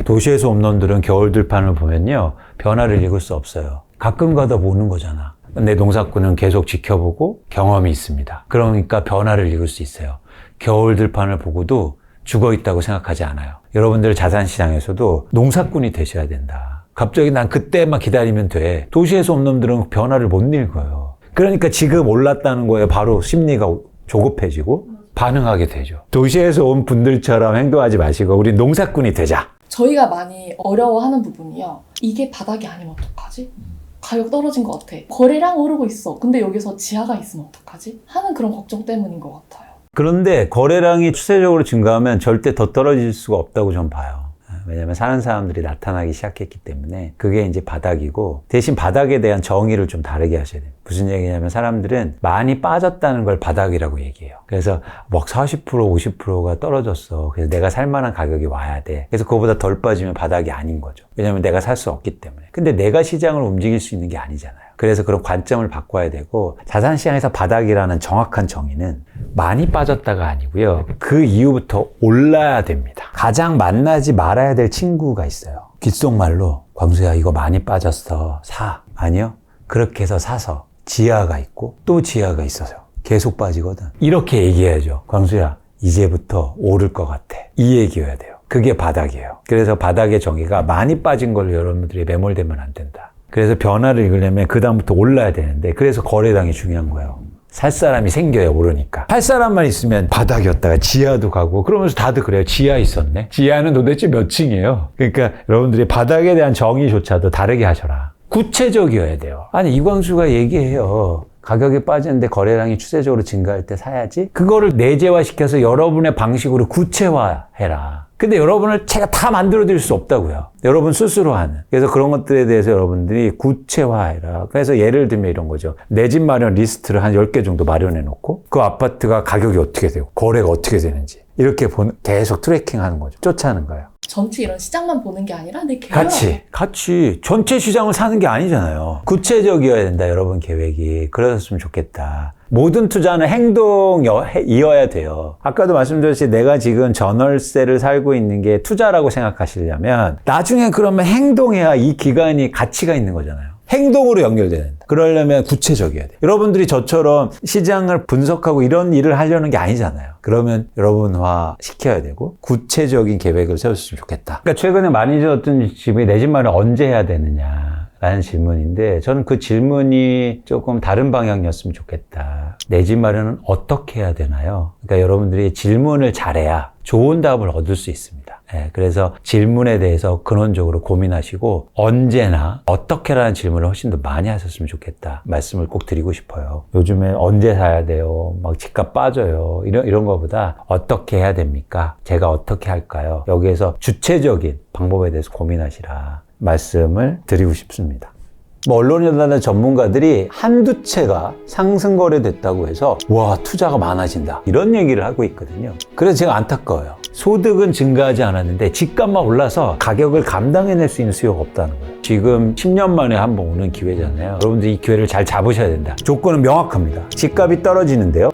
도시에서 온 놈들은 겨울 들판을 보면요. 변화를 읽을 수 없어요. 가끔 가다 보는 거잖아. 근데 농사꾼은 계속 지켜보고 경험이 있습니다. 그러니까 변화를 읽을 수 있어요. 겨울 들판을 보고도 죽어 있다고 생각하지 않아요. 여러분들 자산시장에서도 농사꾼이 되셔야 된다. 갑자기 난 그때만 기다리면 돼. 도시에서 온 놈들은 변화를 못 읽어요. 그러니까 지금 올랐다는 거에 바로 심리가 조급해지고 반응하게 되죠. 도시에서 온 분들처럼 행동하지 마시고 우리 농사꾼이 되자. 저희가 많이 어려워하는 부분이요. 이게 바닥이 아니면 어떡하지? 가격 떨어진 것 같아. 거래량 오르고 있어. 근데 여기서 지하가 있으면 어떡하지? 하는 그런 걱정 때문인 것 같아요. 그런데 거래량이 추세적으로 증가하면 절대 더 떨어질 수가 없다고 전 봐요. 왜냐하면 사는 사람들이 나타나기 시작했기 때문에 그게 이제 바닥이고, 대신 바닥에 대한 정의를 좀 다르게 하셔야 돼요. 무슨 얘기냐면 사람들은 많이 빠졌다는 걸 바닥이라고 얘기해요. 그래서 막 40% 50%가 떨어졌어. 그래서 내가 살 만한 가격이 와야 돼. 그래서 그거보다 덜 빠지면 바닥이 아닌 거죠. 왜냐하면 내가 살 수 없기 때문에. 근데 내가 시장을 움직일 수 있는 게 아니잖아요. 그래서 그런 관점을 바꿔야 되고, 자산시장에서 바닥이라는 정확한 정의는 많이 빠졌다가 아니고요. 그 이후부터 올라야 됩니다. 가장 만나지 말아야 될 친구가 있어요. 귓속말로 광수야 이거 많이 빠졌어. 사. 아니요. 그렇게 해서 사서 지하가 있고 또 지하가 있어서 계속 빠지거든. 이렇게 얘기해야죠. 광수야 이제부터 오를 것 같아. 이 얘기여야 돼요. 그게 바닥이에요. 그래서 바닥의 정의가 많이 빠진 걸로 여러분들이 매몰되면 안 된다. 그래서 변화를 읽으려면 그 다음부터 올라야 되는데, 그래서 거래량이 중요한 거예요. 살 사람이 생겨야 오르니까. 살 사람만 있으면 바닥이었다가 지하도 가고, 그러면서 다들 그래요. 지하 있었네. 지하는 도대체 몇 층이에요? 그러니까 여러분들이 바닥에 대한 정의조차도 다르게 하셔라. 구체적이어야 돼요. 아니 이광수가 얘기해요. 가격이 빠지는데 거래량이 추세적으로 증가할 때 사야지. 그거를 내재화시켜서 여러분의 방식으로 구체화해라. 근데 여러분을 제가 다 만들어 드릴 수 없다고요. 여러분 스스로 하는. 그래서 그런 것들에 대해서 여러분들이 구체화해라. 그래서 예를 들면 이런 거죠. 내 집 마련 리스트를 한 10개 정도 마련해 놓고 그 아파트가 가격이 어떻게 되고 거래가 어떻게 되는지 이렇게 계속 트래킹하는 거죠. 쫓아하는 거예요. 전체 이런 시장만 보는 게 아니라 내 계획. 같이 전체 시장을 사는 게 아니잖아요. 구체적이어야 된다, 여러분 계획이. 그러셨으면 좋겠다. 모든 투자는 행동이어야 돼요. 아까도 말씀드렸듯이 내가 지금 전월세를 살고 있는 게 투자라고 생각하시려면 나중에 그러면 행동해야 이 기간이 가치가 있는 거잖아요. 행동으로 연결돼야 된다. 그러려면 구체적이어야 돼요. 여러분들이 저처럼 시장을 분석하고 이런 일을 하려는 게 아니잖아요. 그러면 여러분화 시켜야 되고 구체적인 계획을 세웠으면 좋겠다. 그러니까 최근에 많이 들었던 집이 내 집 마련 언제 해야 되느냐 라는 질문인데, 저는 그 질문이 조금 다른 방향이었으면 좋겠다. 내 집 마련은 어떻게 해야 되나요? 그러니까 여러분들이 질문을 잘해야 좋은 답을 얻을 수 있습니다. 그래서 질문에 대해서 근원적으로 고민하시고 언제나 어떻게라는 질문을 훨씬 더 많이 하셨으면 좋겠다 말씀을 꼭 드리고 싶어요. 요즘에 언제 사야 돼요? 막 집값 빠져요. 이런 거보다 어떻게 해야 됩니까? 제가 어떻게 할까요? 여기에서 주체적인 방법에 대해서 고민하시라 말씀을 드리고 싶습니다. 언론이나 전문가들이 한두 채가 상승 거래됐다고 해서 와 투자가 많아진다 이런 얘기를 하고 있거든요. 그래서 제가 안타까워요. 소득은 증가하지 않았는데 집값만 올라서 가격을 감당해낼 수 있는 수요가 없다는 거예요. 지금 10년 만에 한번 오는 기회잖아요. 여러분들 이 기회를 잘 잡으셔야 된다. 조건은 명확합니다. 집값이 떨어지는데요,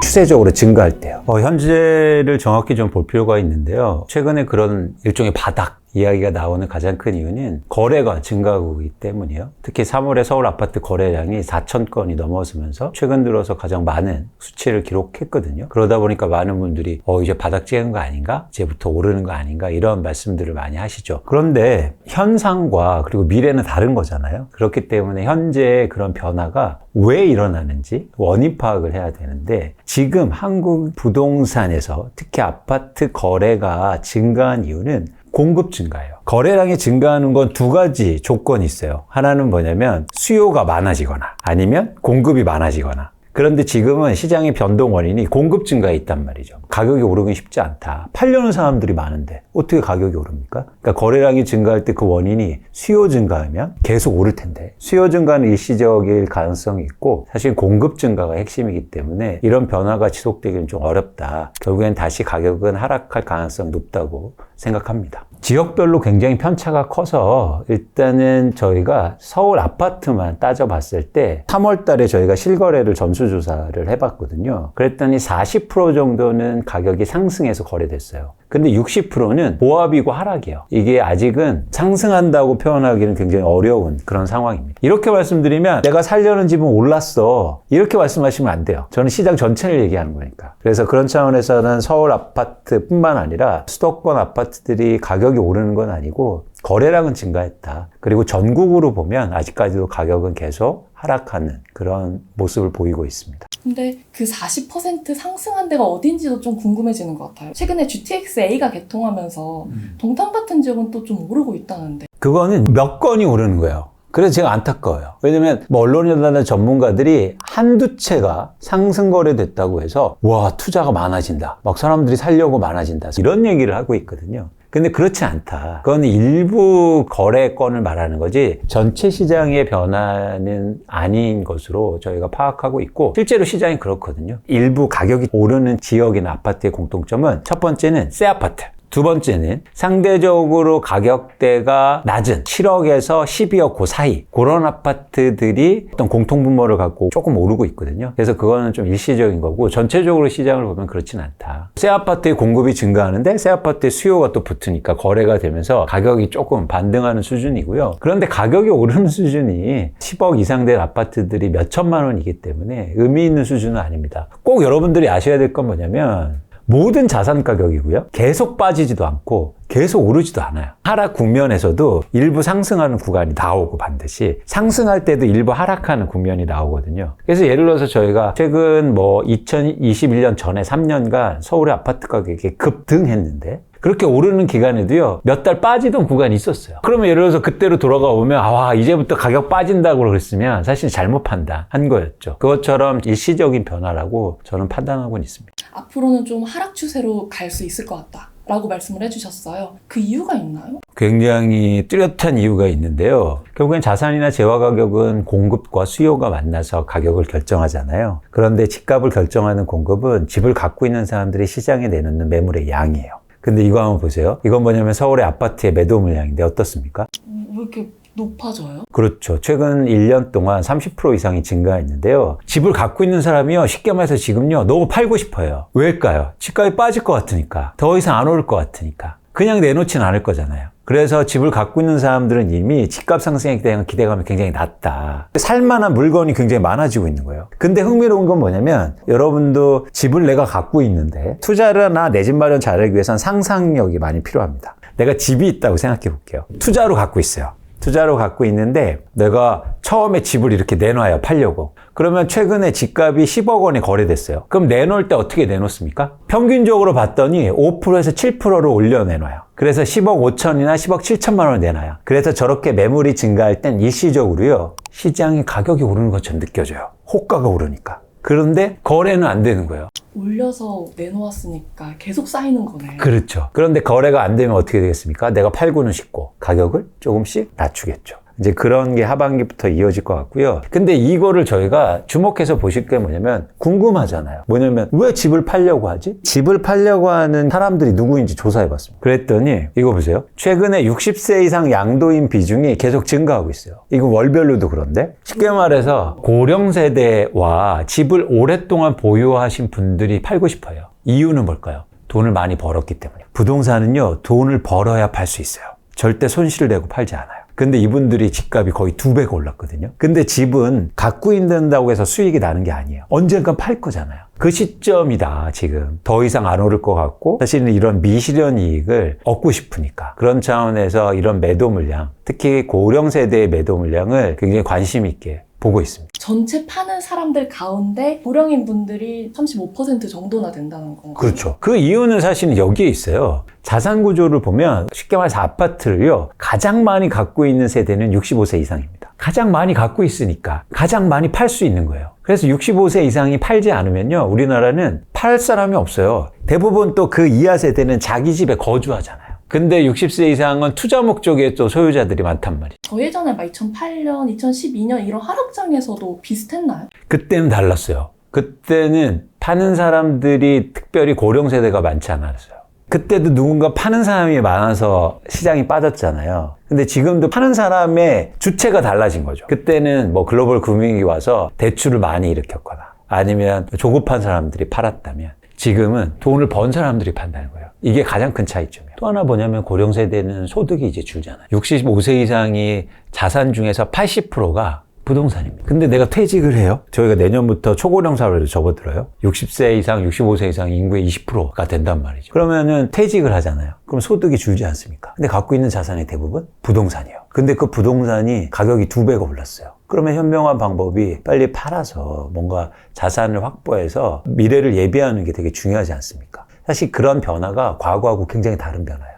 추세적으로 증가할 때요. 현재를 정확히 좀 볼 필요가 있는데요. 최근에 그런 일종의 바닥 이야기가 나오는 가장 큰 이유는 거래가 증가하고 있기 때문이에요. 특히 3월에 서울 아파트 거래량이 4,000건이 넘어서면서 최근 들어서 가장 많은 수치를 기록했거든요. 그러다 보니까 많은 분들이 이제 바닥 찍은 거 아닌가? 이제부터 오르는 거 아닌가? 이런 말씀들을 많이 하시죠. 그런데 현상과 그리고 미래는 다른 거잖아요. 그렇기 때문에 현재 그런 변화가 왜 일어나는지 원인 파악을 해야 되는데, 지금 한국 부동산에서 특히 아파트 거래가 증가한 이유는 공급 증가예요. 거래량이 증가하는 건 두 가지 조건이 있어요. 하나는 뭐냐면 수요가 많아지거나 아니면 공급이 많아지거나. 그런데 지금은 시장의 변동 원인이 공급 증가에 있단 말이죠. 가격이 오르긴 쉽지 않다. 팔려는 사람들이 많은데 어떻게 가격이 오릅니까? 그러니까 거래량이 증가할 때 그 원인이 수요 증가하면 계속 오를 텐데, 수요 증가는 일시적일 가능성이 있고 사실 공급 증가가 핵심이기 때문에 이런 변화가 지속되기는 좀 어렵다. 결국엔 다시 가격은 하락할 가능성이 높다고 생각합니다. 지역별로 굉장히 편차가 커서 일단은 저희가 서울 아파트만 따져봤을 때 3월 달에 저희가 실거래를 전수 전수조사를 해봤거든요. 그랬더니 40% 정도는 가격이 상승해서 거래됐어요. 근데 60%는 보합이고 하락이에요. 이게 아직은 상승한다고 표현하기는 굉장히 어려운 그런 상황입니다. 이렇게 말씀드리면 내가 살려는 집은 올랐어, 이렇게 말씀하시면 안 돼요. 저는 시장 전체를 얘기하는 거니까. 그래서 그런 차원에서는 서울 아파트뿐만 아니라 수도권 아파트들이 가격이 오르는 건 아니고 거래량은 증가했다. 그리고 전국으로 보면 아직까지도 가격은 계속 하락하는 그런 모습을 보이고 있습니다. 근데 그 40% 상승한 데가 어딘지도 좀 궁금해지는 것 같아요. 최근에 GTX-A가 개통하면서 동탄 같은 지역은 또 좀 오르고 있다는데. 그거는 몇 건이 오르는 거예요. 그래서 제가 안타까워요. 왜냐면 언론이나 전문가들이 한두 채가 상승 거래됐다고 해서 와, 투자가 많아진다, 막 사람들이 살려고 많아진다, 이런 얘기를 하고 있거든요. 근데 그렇지 않다. 그건 일부 거래건을 말하는 거지 전체 시장의 변화는 아닌 것으로 저희가 파악하고 있고, 실제로 시장이 그렇거든요. 일부 가격이 오르는 지역이나 아파트의 공통점은 첫 번째는 새 아파트, 두 번째는 상대적으로 가격대가 낮은 7억에서 12억 그 사이, 그런 아파트들이 어떤 공통분모를 갖고 조금 오르고 있거든요. 그래서 그거는 좀 일시적인 거고, 전체적으로 시장을 보면 그렇진 않다. 새 아파트의 공급이 증가하는데 새 아파트의 수요가 또 붙으니까 거래가 되면서 가격이 조금 반등하는 수준이고요. 그런데 가격이 오르는 수준이 10억 이상 된 아파트들이 몇 천만 원이기 때문에 의미 있는 수준은 아닙니다. 꼭 여러분들이 아셔야 될 건 뭐냐면, 모든 자산 가격이고요, 계속 빠지지도 않고 계속 오르지도 않아요. 하락 국면에서도 일부 상승하는 구간이 나오고, 반드시 상승할 때도 일부 하락하는 국면이 나오거든요. 그래서 예를 들어서 저희가 최근 2021년 전에 3년간 서울의 아파트 가격이 급등했는데, 그렇게 오르는 기간에도요, 몇 달 빠지던 구간이 있었어요. 그러면 예를 들어서 그때로 돌아가 보면, 아, 이제부터 가격 빠진다고 그랬으면 사실 잘못 판단한 거였죠. 그것처럼 일시적인 변화라고 저는 판단하고는 있습니다. 앞으로는 좀 하락 추세로 갈 수 있을 것 같다 라고 말씀을 해주셨어요. 그 이유가 있나요? 굉장히 뚜렷한 이유가 있는데요. 결국엔 자산이나 재화 가격은 공급과 수요가 만나서 가격을 결정하잖아요. 그런데 집값을 결정하는 공급은 집을 갖고 있는 사람들이 시장에 내놓는 매물의 양이에요. 근데 이거 한번 보세요. 이건 뭐냐면 서울의 아파트의 매도 물량인데 어떻습니까? 왜 이렇게 높아져요? 그렇죠. 최근 1년 동안 30% 이상이 증가했는데요. 집을 갖고 있는 사람이요, 쉽게 말해서 지금요, 너무 팔고 싶어요. 왜일까요? 집값이 빠질 것 같으니까. 더 이상 안 오를 것 같으니까. 그냥 내놓진 않을 거잖아요. 그래서 집을 갖고 있는 사람들은 이미 집값 상승에 대한 기대감이 굉장히 낮다. 살만한 물건이 굉장히 많아지고 있는 거예요. 근데 흥미로운 건 뭐냐면, 여러분도 집을 내가 갖고 있는데 투자나 내 집 마련 잘하기 위해서는 상상력이 많이 필요합니다. 내가 집이 있다고 생각해 볼게요. 투자로 갖고 있어요. 투자로 갖고 있는데 내가 처음에 집을 이렇게 내놔요, 팔려고. 그러면 최근에 집값이 10억 원이 거래됐어요. 그럼 내놓을 때 어떻게 내놓습니까? 평균적으로 봤더니 5%에서 7%를 올려 내놔요. 그래서 10억 5천이나 10억 7천만 원을 내놔요. 그래서 저렇게 매물이 증가할 땐 일시적으로요, 시장의 가격이 오르는 것처럼 느껴져요. 호가가 오르니까. 그런데 거래는 안 되는 거예요. 올려서 내놓았으니까 계속 쌓이는 거네. 그렇죠. 그런데 거래가 안 되면 어떻게 되겠습니까? 내가 팔고는 싶고 가격을 조금씩 낮추겠죠. 이제 그런 게 하반기부터 이어질 것 같고요. 근데 이거를 저희가 주목해서 보실 게 뭐냐면, 궁금하잖아요. 뭐냐면 왜 집을 팔려고 하지? 집을 팔려고 하는 사람들이 누구인지 조사해봤습니다. 그랬더니 이거 보세요. 최근에 60세 이상 양도인 비중이 계속 증가하고 있어요. 이거 월별로도 그런데, 쉽게 말해서 고령 세대와 집을 오랫동안 보유하신 분들이 팔고 싶어요. 이유는 뭘까요? 돈을 많이 벌었기 때문에. 부동산은요, 돈을 벌어야 팔 수 있어요. 절대 손실을 내고 팔지 않아요. 근데 이분들이 집값이 거의 2배가 올랐거든요. 근데 집은 갖고 있는다고 해서 수익이 나는 게 아니에요. 언젠간 팔 거잖아요. 그 시점이다, 지금. 더 이상 안 오를 것 같고, 사실은 이런 미실현 이익을 얻고 싶으니까. 그런 차원에서 이런 매도 물량, 특히 고령 세대의 매도 물량을 굉장히 관심 있게 보고 있습니다. 전체 파는 사람들 가운데 고령인 분들이 35% 정도나 된다는 건가요? 그렇죠. 그 이유는 사실은 여기에 있어요. 자산 구조를 보면, 쉽게 말해서 아파트를요, 가장 많이 갖고 있는 세대는 65세 이상입니다. 가장 많이 갖고 있으니까 가장 많이 팔 수 있는 거예요. 그래서 65세 이상이 팔지 않으면요, 우리나라는 팔 사람이 없어요. 대부분 또 그 이하 세대는 자기 집에 거주하잖아요. 근데 60세 이상은 투자 목적의 또 소유자들이 많단 말이에요. 저 예전에 막 2008년, 2012년 이런 하락장에서도 비슷했나요? 그때는 달랐어요. 그때는 파는 사람들이 특별히 고령 세대가 많지 않았어요. 그때도 누군가 파는 사람이 많아서 시장이 빠졌잖아요. 근데 지금도 파는 사람의 주체가 달라진 거죠. 그때는 뭐 글로벌 금융위기 와서 대출을 많이 일으켰거나, 아니면 조급한 사람들이 팔았다면 지금은 돈을 번 사람들이 판다는 거예요. 이게 가장 큰 차이점이에요. 또 하나 뭐냐면 고령세대는 소득이 이제 줄잖아요. 65세 이상이 자산 중에서 80%가 부동산입니다. 근데 내가 퇴직을 해요. 저희가 내년부터 초고령 사회로 접어들어요. 60세 이상, 65세 이상 인구의 20%가 된단 말이죠. 그러면은 퇴직을 하잖아요. 그럼 소득이 줄지 않습니까? 근데 갖고 있는 자산의 대부분 부동산이에요. 근데 그 부동산이 가격이 2배가 올랐어요. 그러면 현명한 방법이 빨리 팔아서 뭔가 자산을 확보해서 미래를 예비하는 게 되게 중요하지 않습니까? 사실 그런 변화가 과거하고 굉장히 다른 변화예요.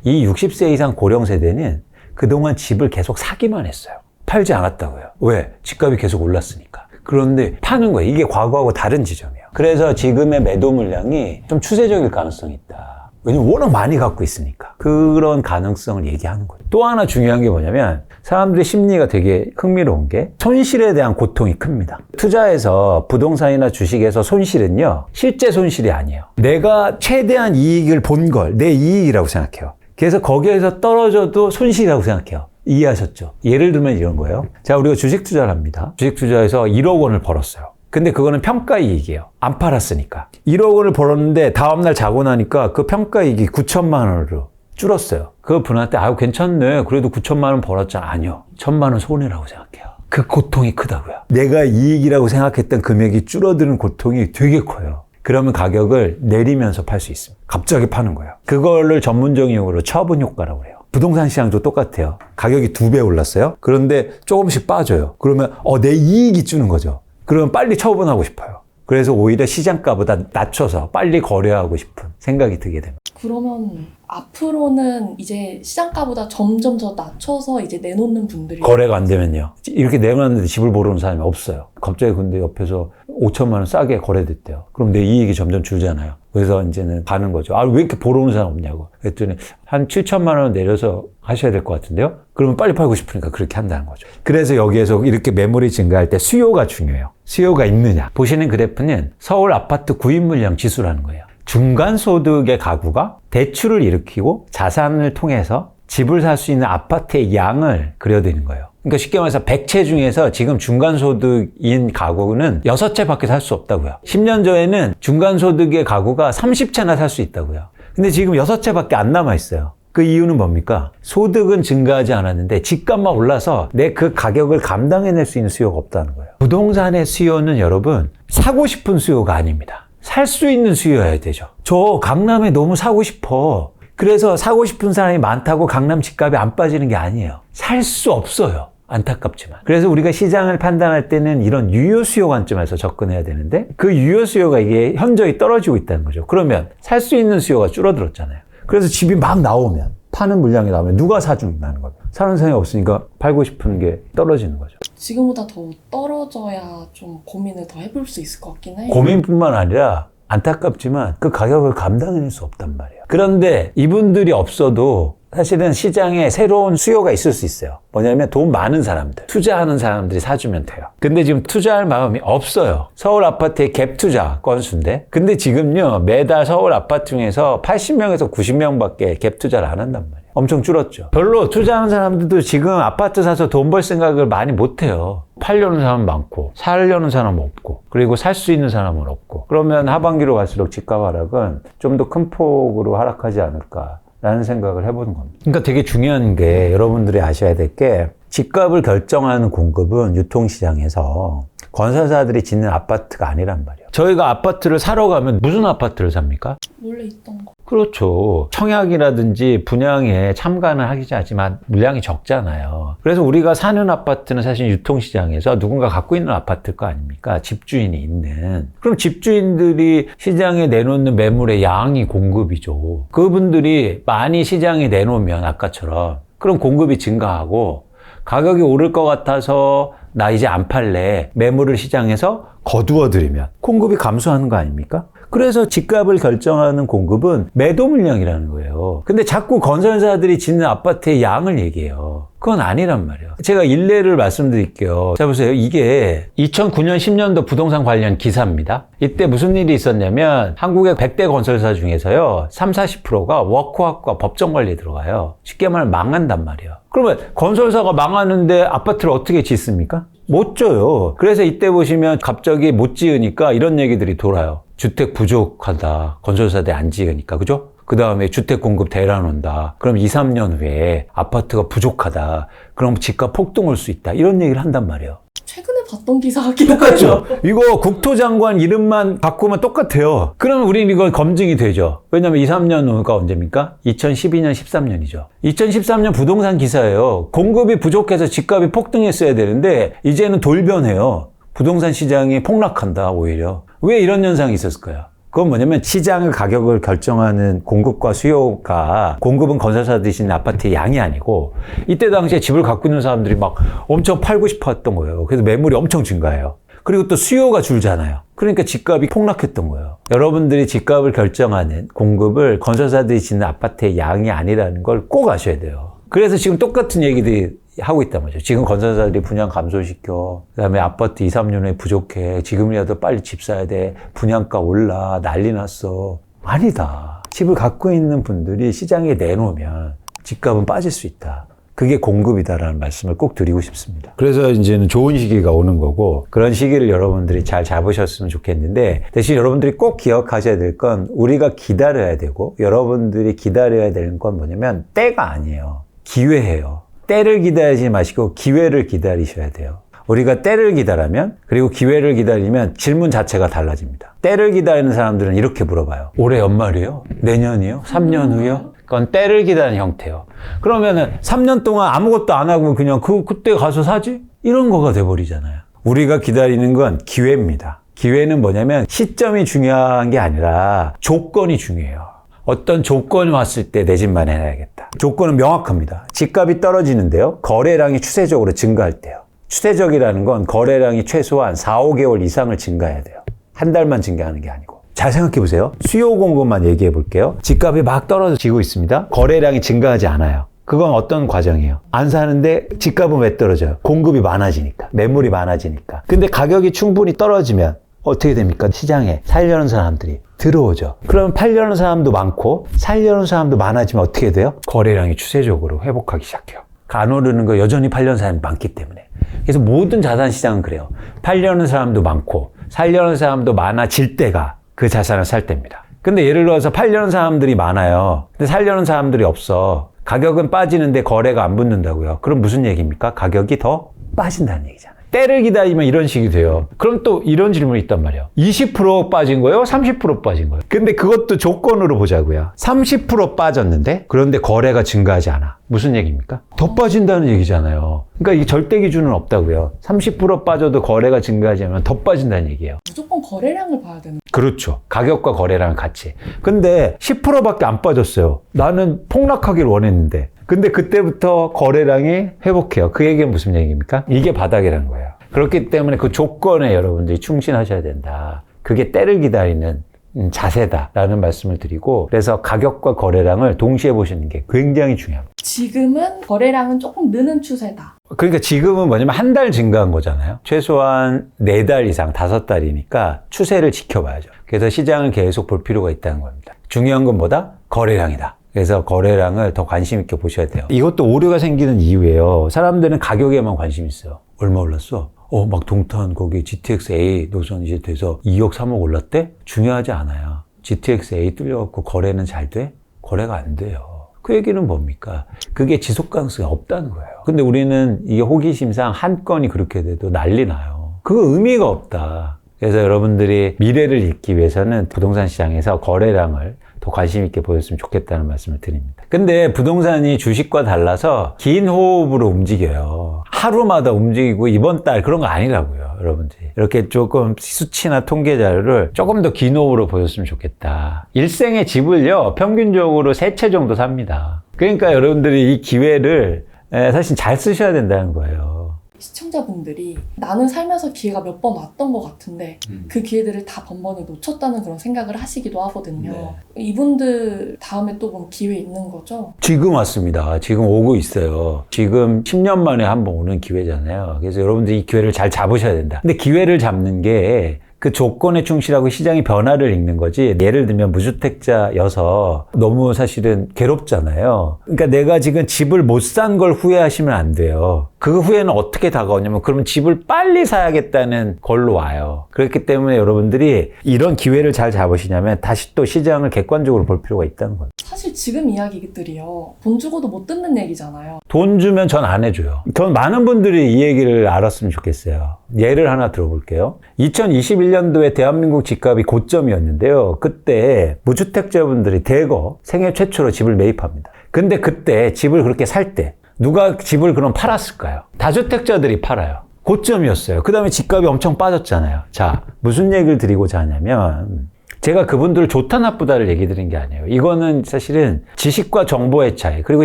이 60세 이상 고령 세대는 그동안 집을 계속 사기만 했어요. 팔지 않았다고요. 왜? 집값이 계속 올랐으니까. 그런데 파는 거예요. 이게 과거하고 다른 지점이에요. 그래서 지금의 매도 물량이 좀 추세적일 가능성이 있다. 왜냐면 워낙 많이 갖고 있으니까. 그런 가능성을 얘기하는 거예요. 또 하나 중요한 게 뭐냐면 사람들의 심리가 되게 흥미로운 게 손실에 대한 고통이 큽니다. 투자해서 부동산이나 주식에서 손실은요, 실제 손실이 아니에요. 내가 최대한 이익을 본 걸 내 이익이라고 생각해요. 그래서 거기에서 떨어져도 손실이라고 생각해요. 이해하셨죠? 예를 들면 이런 거예요. 자, 우리가 주식 투자를 합니다. 주식 투자해서 1억 원을 벌었어요. 근데 그거는 평가이익이에요. 안 팔았으니까. 1억 원을 벌었는데 다음날 자고 나니까 그 평가이익이 9천만 원으로 줄었어요. 그 분한테 아유 괜찮네. 그래도 9천만 원 벌었잖아. 아니요. 1,000만 원 손해라고 생각해요. 그 고통이 크다고요. 내가 이익이라고 생각했던 금액이 줄어드는 고통이 되게 커요. 그러면 가격을 내리면서 팔 수 있습니다. 갑자기 파는 거예요. 그거를 전문적인 용어로 처분 효과라고 해요. 부동산 시장도 똑같아요. 가격이 2배 올랐어요. 그런데 조금씩 빠져요. 그러면 내 이익이 주는 거죠. 그러면 빨리 처분하고 싶어요. 그래서 오히려 시장가보다 낮춰서 빨리 거래하고 싶은 생각이 들게 됩니다. 그러면 앞으로는 이제 시장가보다 점점 더 낮춰서 이제 내놓는 분들이 거래가 안 되면요. 이렇게 내놨는데 집을 보러 오는 사람이 없어요. 갑자기 근데 옆에서 5천만 원 싸게 거래됐대요. 그럼 내 이익이 점점 줄잖아요. 그래서 이제는 가는 거죠. 왜 이렇게 보러 오는 사람 없냐고. 그랬더니 한 7천만 원 내려서 하셔야 될 것 같은데요. 그러면 빨리 팔고 싶으니까 그렇게 한다는 거죠. 그래서 여기에서 이렇게 매물이 증가할 때 수요가 중요해요. 수요가 있느냐. 보시는 그래프는 서울 아파트 구입 물량 지수라는 거예요. 중간소득의 가구가 대출을 일으키고 자산을 통해서 집을 살 수 있는 아파트의 양을 그려드리는 거예요. 그러니까 쉽게 말해서 100채 중에서 지금 중간소득인 가구는 6채밖에 살 수 없다고요. 10년 전에는 중간소득의 가구가 30채나 살 수 있다고요. 근데 지금 6채밖에 안 남아있어요. 그 이유는 뭡니까? 소득은 증가하지 않았는데 집값만 올라서 내 그 가격을 감당해낼 수 있는 수요가 없다는 거예요. 부동산의 수요는 여러분 사고 싶은 수요가 아닙니다. 살 수 있는 수요여야 되죠. 저 강남에 너무 사고 싶어. 그래서 사고 싶은 사람이 많다고 강남 집값이 안 빠지는 게 아니에요. 살 수 없어요. 안타깝지만. 그래서 우리가 시장을 판단할 때는 이런 유효 수요 관점에서 접근해야 되는데 그 유효 수요가 이게 현저히 떨어지고 있다는 거죠. 그러면 살 수 있는 수요가 줄어들었잖아요. 그래서 집이 막 나오면 파는 물량이 나오면 누가 사준다는 거예요. 사는 사람이 없으니까 팔고 싶은 게 떨어지는 거죠. 지금보다 더 떨어져야 좀 고민을 더 해볼 수 있을 것 같긴 해요. 고민뿐만 아니라 안타깝지만 그 가격을 감당해낼 수 없단 말이에요. 그런데 이분들이 없어도 사실은 시장에 새로운 수요가 있을 수 있어요. 뭐냐면 돈 많은 사람들, 투자하는 사람들이 사주면 돼요. 근데 지금 투자할 마음이 없어요. 서울 아파트의 갭 투자 건수인데 근데 지금요 매달 서울 아파트 중에서 80명에서 90명밖에 갭 투자를 안 한단 말이에요. 엄청 줄었죠. 별로 투자하는 사람들도 지금 아파트 사서 돈 벌 생각을 많이 못해요. 팔려는 사람은 많고 살려는 사람은 없고 그리고 살 수 있는 사람은 없고 그러면 하반기로 갈수록 집값 하락은 좀 더 큰 폭으로 하락하지 않을까 라는 생각을 해보는 겁니다. 그러니까 되게 중요한 게 여러분들이 아셔야 될 게 집값을 결정하는 공급은 유통시장에서 건설사들이 짓는 아파트가 아니란 말이에요. 저희가 아파트를 사러 가면 무슨 아파트를 삽니까? 원래 있던 거. 그렇죠. 청약이라든지 분양에 참가는 하기는 하지만 물량이 적잖아요. 그래서 우리가 사는 아파트는 사실 유통시장에서 누군가 갖고 있는 아파트일 거 아닙니까? 집주인이 있는. 그럼 집주인들이 시장에 내놓는 매물의 양이 공급이죠. 그분들이 많이 시장에 내놓으면 아까처럼 그럼 공급이 증가하고 가격이 오를 것 같아서 나 이제 안 팔래. 매물을 시장에서 거두어들이면 공급이 감소하는 거 아닙니까? 그래서 집값을 결정하는 공급은 매도 물량이라는 거예요. 근데 자꾸 건설사들이 짓는 아파트의 양을 얘기해요. 그건 아니란 말이에요. 제가 일례를 말씀드릴게요. 자, 보세요. 이게 2009년, 10년도 부동산 관련 기사입니다. 이때 무슨 일이 있었냐면 한국의 100대 건설사 중에서요. 30-40%가 워크아웃과 법정 관리에 들어가요. 쉽게 말하면 망한단 말이에요. 그러면 건설사가 망하는데 아파트를 어떻게 짓습니까? 못 줘요. 그래서 이때 보시면 갑자기 못 지으니까 이런 얘기들이 돌아요. 주택 부족하다. 건설사들이 안 지으니까. 그죠? 그 다음에 주택 공급 대란 온다. 그럼 2, 3년 후에 아파트가 부족하다. 그럼 집값 폭등 올 수 있다. 이런 얘기를 한단 말이에요. 최근에 봤던 기사 같기도 똑같죠? 해요. 이거 국토장관 이름만 바꾸면 똑같아요. 그러면 우리는 이거 검증이 되죠. 왜냐면 2, 3년 후가 언제입니까? 2012년, 13년이죠. 2013년 부동산 기사예요. 공급이 부족해서 집값이 폭등했어야 되는데 이제는 돌변해요. 부동산 시장이 폭락한다, 오히려. 왜 이런 현상이 있었을까요? 그건 뭐냐면 시장의 가격을 결정하는 공급과 수요가 공급은 건설사들이 짓는 아파트의 양이 아니고 이때 당시에 집을 갖고 있는 사람들이 막 엄청 팔고 싶어 했던 거예요. 그래서 매물이 엄청 증가해요. 그리고 또 수요가 줄잖아요. 그러니까 집값이 폭락했던 거예요. 여러분들이 집값을 결정하는 공급을 건설사들이 짓는 아파트의 양이 아니라는 걸 꼭 아셔야 돼요. 그래서 지금 똑같은 얘기들이 하고 있단 말이죠. 지금 건설사들이 분양 감소시켜. 그 다음에 아파트 2, 3년 후에 부족해. 지금이라도 빨리 집 사야 돼. 분양가 올라. 난리 났어. 아니다. 집을 갖고 있는 분들이 시장에 내놓으면 집값은 빠질 수 있다. 그게 공급이다라는 말씀을 꼭 드리고 싶습니다. 그래서 이제는 좋은 시기가 오는 거고 그런 시기를 여러분들이 잘 잡으셨으면 좋겠는데 대신 여러분들이 꼭 기억하셔야 될 건 우리가 기다려야 되고 여러분들이 기다려야 되는 건 뭐냐면 때가 아니에요. 기회예요. 때를 기다리지 마시고 기회를 기다리셔야 돼요. 우리가 때를 기다리면 그리고 기회를 기다리면 질문 자체가 달라집니다. 때를 기다리는 사람들은 이렇게 물어봐요. 올해 연말이요? 내년이요? 3년 후요? 그건 때를 기다리는 형태예요. 그러면은 3년 동안 아무것도 안 하고 그냥 그때 가서 사지? 이런 거가 돼버리잖아요. 우리가 기다리는 건 기회입니다. 기회는 뭐냐면 시점이 중요한 게 아니라 조건이 중요해요. 어떤 조건이 왔을 때 내 집 마련해야겠다. 조건은 명확합니다. 집값이 떨어지는데요. 거래량이 추세적으로 증가할 때요. 추세적이라는 건 거래량이 최소한 4, 5개월 이상을 증가해야 돼요. 한 달만 증가하는 게 아니고. 잘 생각해 보세요. 수요 공급만 얘기해 볼게요. 집값이 막 떨어지고 있습니다. 거래량이 증가하지 않아요. 그건 어떤 과정이에요? 안 사는데 집값은 왜 떨어져요? 공급이 많아지니까. 매물이 많아지니까. 근데 가격이 충분히 떨어지면 어떻게 됩니까? 시장에 살려는 사람들이 들어오죠. 그럼 팔려는 사람도 많고 살려는 사람도 많아지면 어떻게 돼요? 거래량이 추세적으로 회복하기 시작해요. 안 오르는 거 여전히 팔려는 사람이 많기 때문에. 그래서 모든 자산 시장은 그래요. 팔려는 사람도 많고 살려는 사람도 많아질 때가 그 자산을 살 때입니다. 근데 예를 들어서 팔려는 사람들이 많아요. 근데 살려는 사람들이 없어. 가격은 빠지는데 거래가 안 붙는다고요. 그럼 무슨 얘기입니까? 가격이 더 빠진다는 얘기잖아요. 때를 기다리면 이런 식이 돼요. 그럼 또 이런 질문이 있단 말이에요. 20% 빠진 거예요? 30% 빠진 거예요? 근데 그것도 조건으로 보자고요. 30% 빠졌는데 그런데 거래가 증가하지 않아. 무슨 얘기입니까? 더 빠진다는 얘기잖아요. 그러니까 이 절대 기준은 없다고요. 30% 빠져도 거래가 증가하지 않으면 더 빠진다는 얘기예요. 무조건 거래량을 봐야 되는. 그렇죠. 가격과 거래량 같이. 근데 10%밖에 안 빠졌어요. 나는 폭락하길 원했는데. 근데 그때부터 거래량이 회복해요. 그 얘기는 무슨 얘기입니까? 이게 바닥이라는 거예요. 그렇기 때문에 그 조건에 여러분들이 충실하셔야 된다. 그게 때를 기다리는 자세다라는 말씀을 드리고 그래서 가격과 거래량을 동시에 보시는 게 굉장히 중요합니다. 지금은 거래량은 조금 느는 추세다. 그러니까 지금은 뭐냐면 한 달 증가한 거잖아요. 최소한 4달 이상 5달이니까 추세를 지켜봐야죠. 그래서 시장을 계속 볼 필요가 있다는 겁니다. 중요한 건 뭐다? 거래량이다. 그래서 거래량을 더 관심 있게 보셔야 돼요. 이것도 오류가 생기는 이유예요. 사람들은 가격에만 관심 있어요. 얼마 올랐어? 막 동탄 거기 GTX-A 노선 이제 돼서 2억, 3억 올랐대? 중요하지 않아요. GTX-A 뚫려갖고 거래는 잘 돼? 거래가 안 돼요. 그 얘기는 뭡니까? 그게 지속 가능성이 없다는 거예요. 근데 우리는 이게 호기심상 한 건이 그렇게 돼도 난리 나요. 그거 의미가 없다. 그래서 여러분들이 미래를 읽기 위해서는 부동산 시장에서 거래량을 더 관심 있게 보였으면 좋겠다는 말씀을 드립니다. 근데 부동산이 주식과 달라서 긴 호흡으로 움직여요. 하루마다 움직이고 이번 달 그런 거 아니라고요, 여러분들이. 이렇게 조금 수치나 통계 자료를 조금 더 긴 호흡으로 보였으면 좋겠다. 일생의 집을요, 평균적으로 3채 정도 삽니다. 그러니까 여러분들이 이 기회를 사실 잘 쓰셔야 된다는 거예요. 시청자분들이 나는 살면서 기회가 몇 번 왔던 것 같은데 그 기회들을 다 번번이 놓쳤다는 그런 생각을 하시기도 하거든요. 네. 이분들 다음에 또 그럼 기회 있는 거죠? 지금 왔습니다. 지금 오고 있어요. 지금 10년 만에 한 번 오는 기회잖아요. 그래서 여러분들이 이 기회를 잘 잡으셔야 된다. 근데 기회를 잡는 게 그 조건에 충실하고 시장의 변화를 읽는 거지. 예를 들면 무주택자여서 너무 사실은 괴롭잖아요. 그러니까 내가 지금 집을 못 산 걸 후회하시면 안 돼요. 그 후회는 어떻게 다가오냐면 그러면 집을 빨리 사야겠다는 걸로 와요. 그렇기 때문에 여러분들이 이런 기회를 잘 잡으시냐면 다시 또 시장을 객관적으로 볼 필요가 있다는 거예요. 사실 지금 이야기들이요. 돈 주고도 못 듣는 얘기잖아요. 돈 주면 전 안 해줘요. 전 많은 분들이 이 얘기를 알았으면 좋겠어요. 예를 하나 들어볼게요. 2021년도에 대한민국 집값이 고점이었는데요. 그때 무주택자분들이 대거 생애 최초로 집을 매입합니다. 근데 그때 집을 그렇게 살 때 누가 집을 그럼 팔았을까요? 다주택자들이 팔아요. 고점이었어요. 그 다음에 집값이 엄청 빠졌잖아요. 자, 무슨 얘기를 드리고자 하냐면 제가 그분들을 좋다 나쁘다를 얘기 드린 게 아니에요. 이거는 사실은 지식과 정보의 차이, 그리고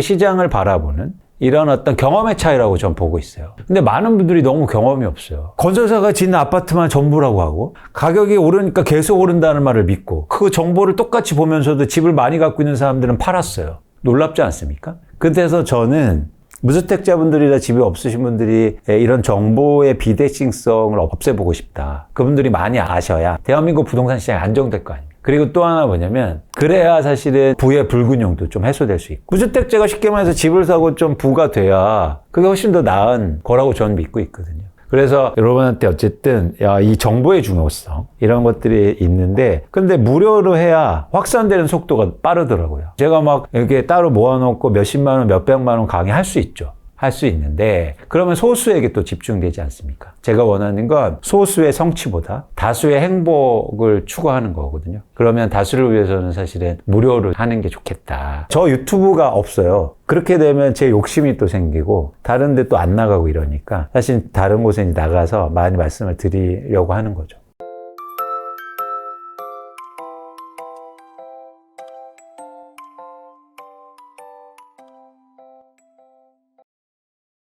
시장을 바라보는 이런 어떤 경험의 차이라고 전 보고 있어요. 근데 많은 분들이 너무 경험이 없어요. 건설사가 짓는 아파트만 전부라고 하고 가격이 오르니까 계속 오른다는 말을 믿고 그 정보를 똑같이 보면서도 집을 많이 갖고 있는 사람들은 팔았어요. 놀랍지 않습니까? 그래서 저는 무주택자분들이나 집이 없으신 분들이 이런 정보의 비대칭성을 없애보고 싶다. 그분들이 많이 아셔야 대한민국 부동산 시장이 안정될 거 아닙니까? 그리고 또 하나 뭐냐면 그래야 사실은 부의 불균형도 좀 해소될 수 있고 무주택자가 쉽게 말해서 집을 사고 좀 부가 돼야 그게 훨씬 더 나은 거라고 저는 믿고 있거든요. 그래서 여러분한테 어쨌든 이 정보의 중요성 이런 것들이 있는데 근데 무료로 해야 확산되는 속도가 빠르더라고요. 제가 막 이렇게 따로 모아놓고 몇십만 원, 몇백만 원 강의할 수 있죠. 할 수 있는데 그러면 소수에게 또 집중되지 않습니까? 제가 원하는 건 소수의 성취보다 다수의 행복을 추구하는 거거든요. 그러면 다수를 위해서는 사실은 무료로 하는 게 좋겠다. 저 유튜브가 없어요. 그렇게 되면 제 욕심이 또 생기고 다른 데 또 안 나가고 이러니까 사실 다른 곳에 나가서 많이 말씀을 드리려고 하는 거죠.